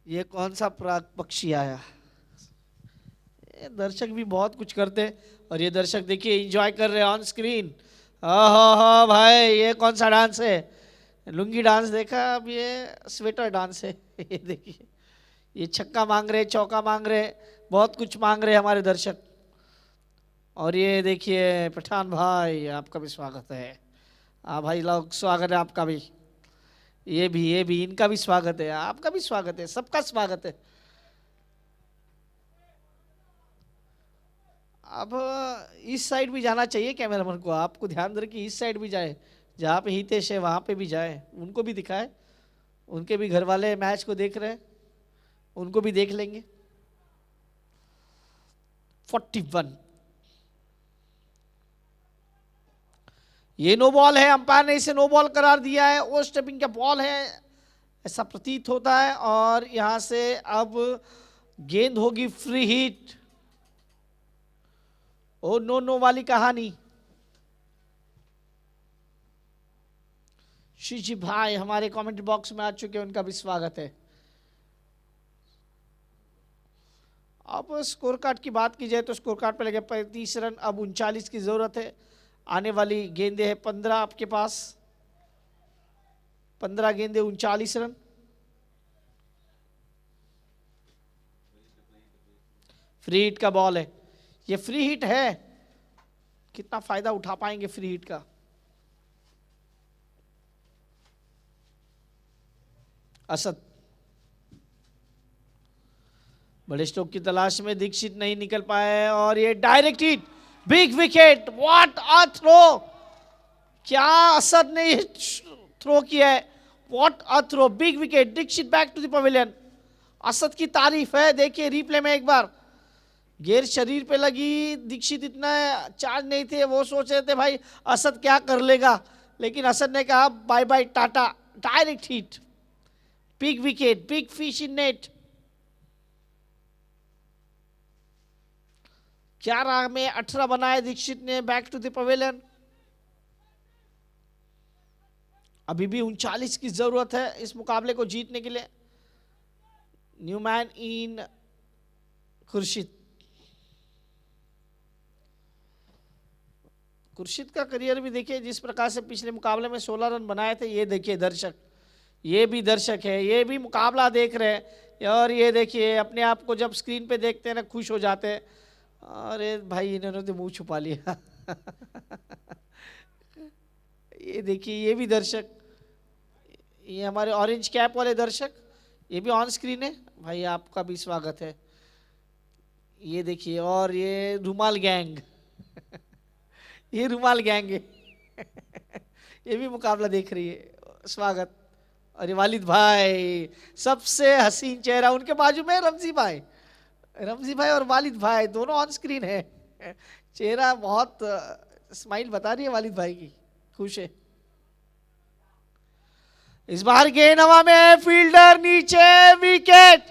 ये कौन सा प्राग पक्षी आया? ये दर्शक भी बहुत कुछ करते हैं, और ये दर्शक देखिए एंजॉय कर रहे हैं ऑन स्क्रीन। हाँ भाई, ये कौन सा डांस है? लुंगी डांस देखा, अब ये स्वेटर डांस है। ये देखिए, ये छक्का मांग रहे, चौका मांग रहे, बहुत कुछ मांग रहे हमारे दर्शक। और ये देखिए पठान भाई, आपका भी स्वागत है। हाँ भाई लोग, स्वागत है आपका भी। ये भी इनका भी स्वागत है, आपका भी स्वागत है, सबका स्वागत है। अब इस साइड भी जाना चाहिए कैमरामैन को, आपको ध्यान दे कि इस साइड भी जाए, जहाँ पे हितेश है वहाँ पे भी जाए, उनको भी दिखाए। उनके भी घर वाले मैच को देख रहे हैं, उनको भी देख लेंगे। 41, ये नो बॉल है, अंपायर ने इसे नो बॉल करार दिया है। ओवर स्टेपिंग का बॉल है ऐसा प्रतीत होता है, और यहां से अब गेंद होगी फ्री हिट। ओ नो वाली कहानी। शिजी भाई हमारे कमेंट बॉक्स में आ चुके हैं, उनका भी स्वागत है। अब स्कोर कार्ड की बात की जाए तो स्कोर कार्ड पे लगे 35 रन, अब 39 की जरूरत है। आने वाली गेंदे है 15 आपके पास, 15 गेंदे 39 रन। फ्री हिट का बॉल है, ये फ्री हिट है, कितना फायदा उठा पाएंगे फ्री हिट का। असद बड़े स्ट्रोक की तलाश में, दीक्षित नहीं निकल पाए, और ये direct hit, big wicket, what a throw. क्या असद ने ये थ्रो किया है, what a throw, big wicket. Dikshit back to the pavilion. Asad की तारीफ है, देखिए रिप्ले में एक बार, गेर शरीर पे लगी, दीक्षित इतना चार्ज नहीं थे, वो सोच रहे थे भाई असद क्या कर लेगा, लेकिन असद ने कहा bye bye tata, direct hit, big wicket, big fish in net. 11 में 18 बनाए दीक्षित ने, बैक टू द पवेलियन। अभी भी 39 की जरूरत है इस मुकाबले को जीतने के लिए। न्यू मैन इन खुर्शीद। खुर्शीद का करियर भी देखिए, जिस प्रकार से पिछले मुकाबले में 16 रन बनाए थे। ये देखिए दर्शक, ये भी दर्शक है, ये भी मुकाबला देख रहे हैं, और ये देखिए अपने आप को जब स्क्रीन पे देखते हैं ना खुश हो जाते हैं। अरे भाई इन्होंने तो मुंह छुपा लिया। ये देखिए, ये भी दर्शक, ये हमारे ऑरेंज कैप वाले दर्शक, ये भी ऑन स्क्रीन है भाई, आपका भी स्वागत है। ये देखिए, और ये रुमाल गैंग। ये रुमाल गैंग है। ये भी मुकाबला देख रही है, स्वागत। अरे वालिद भाई, सबसे हसीन चेहरा उनके बाजू में रमजी भाई, रमजी भाई और वालिद भाई दोनों ऑन स्क्रीन है। चेहरा बहुत स्माइल बता रही है वालिद भाई की, खुश है। इस बार गेंद हवा में, फील्डर नीचे, wicket,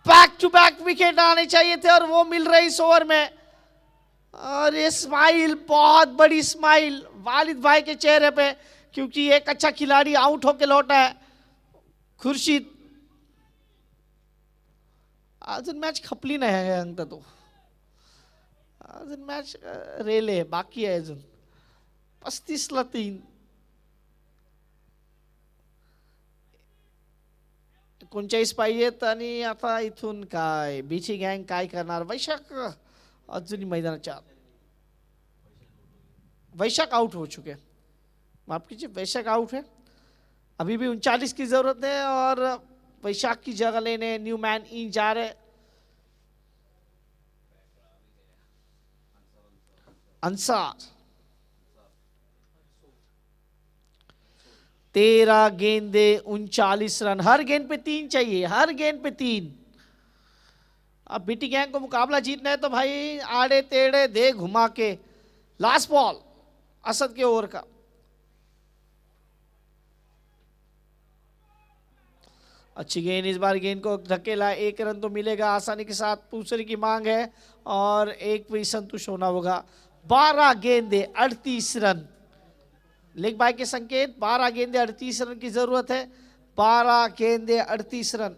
back to back wicket आने चाहिए थे और वो मिल रही इस ओवर में। और ये स्माइल, बहुत बड़ी स्माइल वालिद भाई के चेहरे पे, क्योंकि एक अच्छा खिलाड़ी आउट होके लौटा है खुर्शीद। अजून मॅच खपली नाही अंक, तो अजून मॅच रेले बाकी आहे अजून। 35ला 3, 39 पाहिजेत। आणि आता इथून काय बीची गँग काय करणार? वैशाख अजून मैदानाच्या आत, वैशाख आउट हो चुके हैं, माफ कीजिए वैशाख आउट है। अभी भी 39 की जरूरत है और वैशाख की जगह लेने न्यू मैन इन जा रहे अंसार। 13 गेंदे 39 रन, हर गेंद पे 3 चाहिए, हर गेंद पे 3। अब बीटी गैंग को मुकाबला जीतना है तो भाई आड़े टेढ़े दे घुमा के। लास्ट बॉल असद के ओवर का, अच्छी गेंद, इस बार गेंद को धकेला, 1 रन तो मिलेगा आसानी के साथ। दूसरे की मांग है और एक भी संतुष्ट होना होगा। 12 गेंदे 38 रन, लेग बाय के संकेत। 12 गेंदे 38 रन की जरूरत है, 12 गेंदे 38 रन।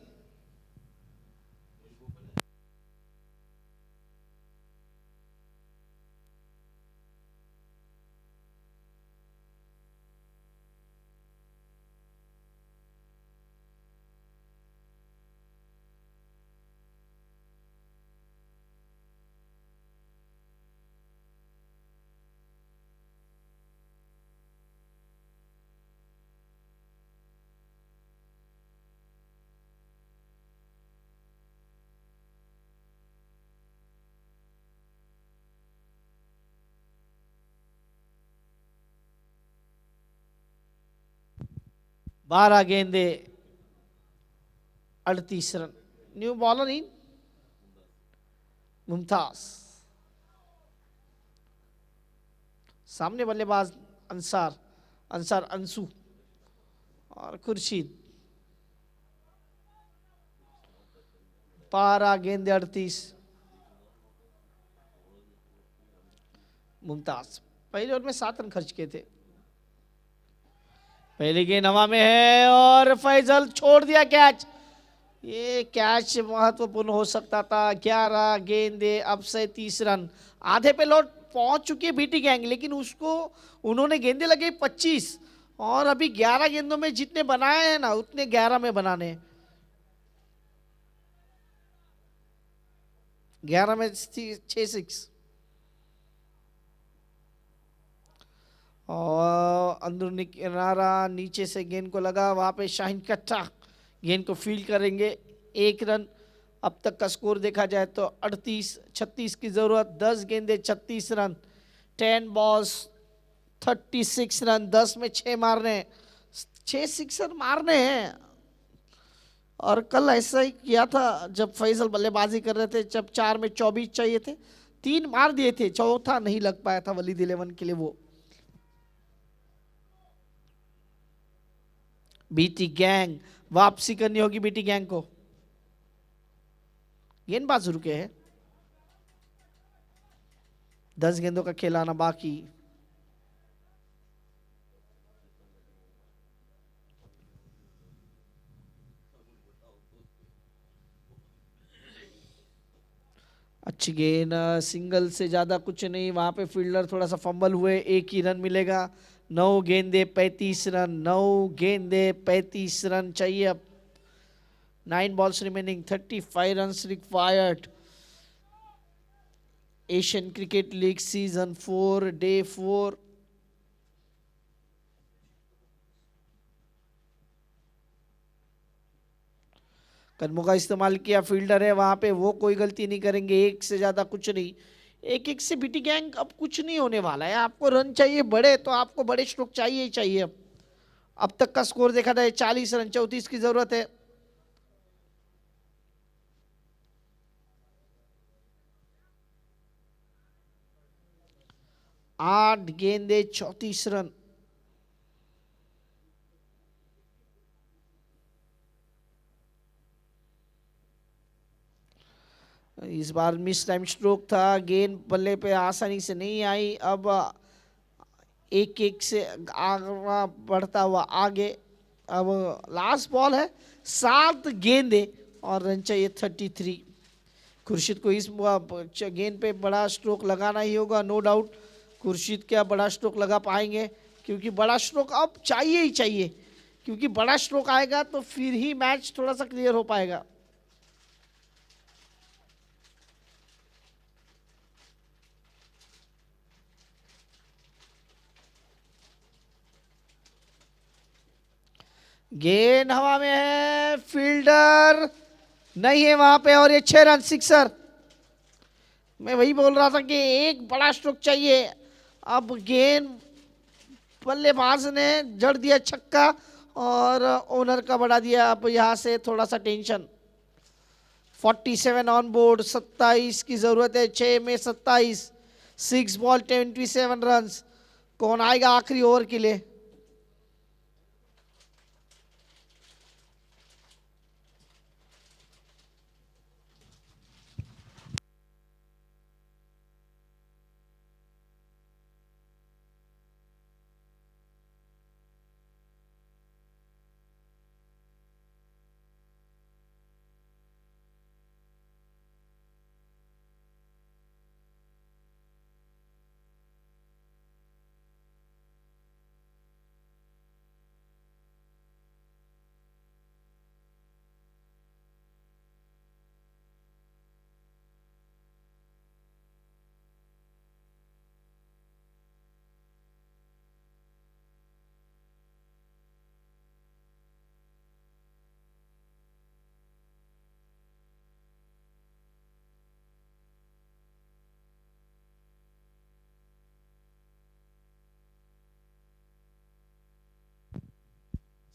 बारह गेंदे 38 रन। न्यू बॉलर इन मुमताज, सामने बल्लेबाज अंसार अंसू और खुर्शीद। 12 गेंदे 38। मुमताज पहले ओवर में 7 रन खर्च किए थे। पहली गेंद हवा में है और फैजल छोड़ दिया कैच। ये कैच महत्वपूर्ण हो सकता था। 11 गेंदे अब से 30 रन, आधे पे लौट पहुंच चुकी है बीटी गैंग, लेकिन उसको उन्होंने गेंदे लगे 25 और अभी 11 गेंदों में जितने बनाए हैं ना उतने 11 में बनाने। 11 में 6 6 और अंदरूनी किनारा नीचे से गेंद को लगा, वहां पे शाहीन कट्टा गेंद को फील्ड करेंगे। 1 रन। अब तक का स्कोर देखा जाए तो 36 की जरूरत। 10 गेंदे 36 रन, 10 बॉल्स 36 रन। 10 में 6 मारने, 6 सिक्सर मारने हैं। और कल ऐसा ही किया था जब फैजल बल्लेबाजी कर रहे थे, जब 4 में 24 चाहिए थे, 3 मार दिए थे, चौथा नहीं लग पाया था वलीद 11 के लिए। वो बीटी गैंग वापसी करनी होगी, बीटी गैंग को। गेंदबाज रुके हैं, 10 गेंदों का खिलाना बाकी। अच्छी गेंद, सिंगल से ज्यादा कुछ नहीं, वहां पे फील्डर थोड़ा सा फंबल हुए, 1 ही रन मिलेगा। 9 गेंदे 35 रन, 9 गेंदे 35 रन चाहिए अब। 9 balls remaining, 35 runs required. Asian Cricket League Season 4, Day 4. कदमों का इस्तेमाल किया, फील्डर है वहां पे, वो कोई गलती नहीं करेंगे, 1 से ज्यादा कुछ नहीं। 1-1 से बीटी गैंग अब कुछ नहीं होने वाला है। आपको रन चाहिए बड़े, तो आपको बड़े स्ट्रोक चाहिए ही चाहिए। अब तक का स्कोर देखा जाए 40 रन, 34 की जरूरत है। 8 गेंदे 34 रन। इस बार मिस टाइम स्ट्रोक था, गेंद बल्ले पे आसानी से नहीं आई। अब 1-1 से आगे बढ़ता हुआ आगे। अब लास्ट बॉल है, 7 गेंदे और रन चाहिए 33। खुर्शीद को इस गेंद पे बड़ा स्ट्रोक लगाना ही होगा, नो डाउट। खुर्शीद क्या बड़ा स्ट्रोक लगा पाएंगे, क्योंकि बड़ा स्ट्रोक अब चाहिए ही चाहिए, क्योंकि बड़ा स्ट्रोक आएगा तो फिर ही मैच थोड़ा सा क्लियर हो पाएगा। गेंद हवा में है, फील्डर नहीं है वहां पे, और ये 6 रन, सिक्सर। मैं वही बोल रहा था कि एक बड़ा स्ट्रोक चाहिए। अब गेंद बल्लेबाज ने जड़ दिया छक्का, और ओनर का बढ़ा दिया। अब यहां से थोड़ा सा टेंशन। 47 ऑन बोर्ड, 27 की जरूरत है, 6 में 27, 6 बॉल 27 रन। कौन आएगा आखिरी ओवर के लिए?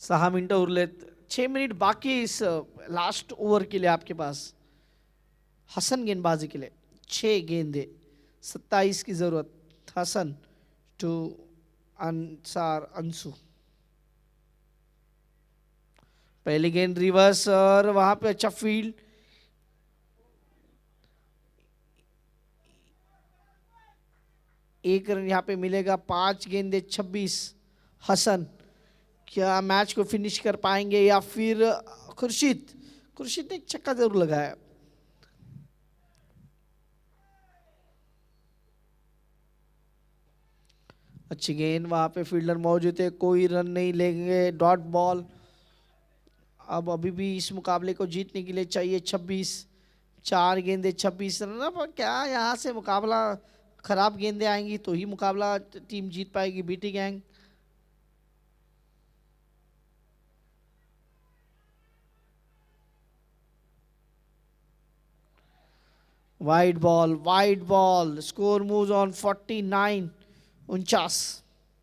सहा मिनिटं उरलेत, 6 मिनिट बाकी इस लास्ट ओवर के लिए आपके पास। हसन गेंदबाजी के लिए 6 गेंदे, 27 की जरूरत। हसन टू अंसार अंशु। पहली गेंद रिवर्स, और वहां पे अच्छा फील्ड। एक रन यहां पे मिलेगा, 5 गेंदे 26। हसन क्या मैच को फिनिश कर पाएंगे, या फिर खुर्शीद? खुर्शीद ने एक छक्का जरूर लगाया। अच्छी गेंद, वहां पे फील्डर मौजूद है, कोई रन नहीं लेंगे, डॉट बॉल। अब अभी भी इस मुकाबले को जीतने के लिए चाहिए 26, 4 गेंदे 26 रन। अब क्या यहाँ से मुकाबला, खराब गेंदें आएंगी तो ही मुकाबला टीम जीत पाएगी, BT gang. Wide ball, wide ball, score moves on 49, 49,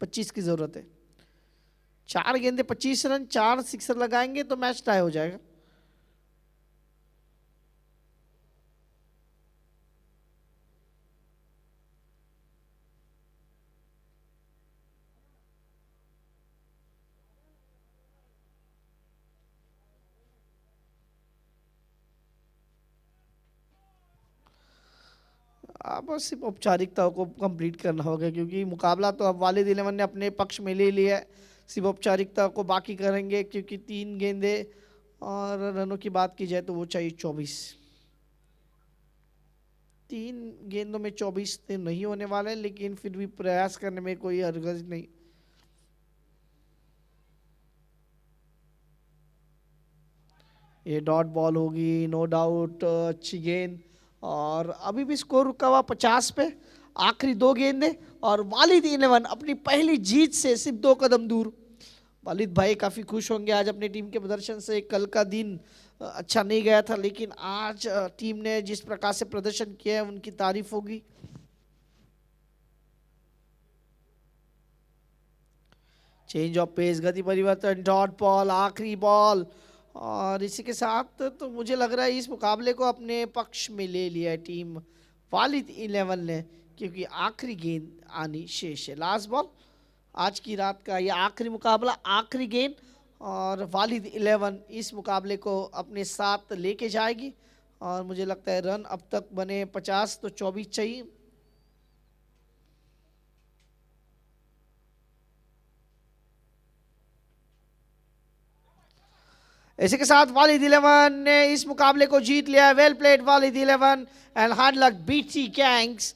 25 की जरूरत है। 4 गेंदे 25 रन, 4 सिक्सर लगाएंगे तो मैच टाई हो जाएगा। बस सिर्फ औपचारिकताओं को कंप्लीट करना होगा, क्योंकि मुकाबला तो अब वालिद इलेवन ने अपने पक्ष में ले लिया है। सिर्फ औपचारिकता को बाकी करेंगे, क्योंकि 3 गेंदे और रनों की बात की जाए तो वो चाहिए 24। 3 गेंदों में 24 तो नहीं होने वाले, लेकिन फिर भी प्रयास करने में कोई हरगज नहीं। ये डॉट बॉल होगी नो डाउट, अच्छी गेंद। और अभी भी स्कोर रुका हुआ 50 पे। आखिरी 2 गेंदे और वालिद इलेवन अपनी पहली जीत से सिर्फ 2 कदम दूर। वालिद भाई काफी खुश होंगे आज अपनी टीम के प्रदर्शन से। कल का दिन अच्छा नहीं गया था, लेकिन आज टीम ने जिस प्रकार से प्रदर्शन किया है उनकी तारीफ होगी। चेंज ऑफ पेस, गति परिवर्तन, डॉट बॉल, आखिरी बॉल। और इसी के साथ तो मुझे लग रहा है इस मुकाबले को अपने पक्ष में ले लिया है टीम वालिद इलेवन ने, क्योंकि आखिरी गेंद आनी शेष है। लास्ट बॉल, आज की रात का ये आखिरी मुकाबला, आखिरी गेंद। और वालिद इलेवन इस मुकाबले को अपने साथ लेके जाएगी। और मुझे लगता है रन अब तक बने 50, तो 24 चाहिए। इसी के साथ वालिद इलेवन ने इस मुकाबले को जीत लिया। वेल प्लेड वालिद eleven and hard luck BT gangs.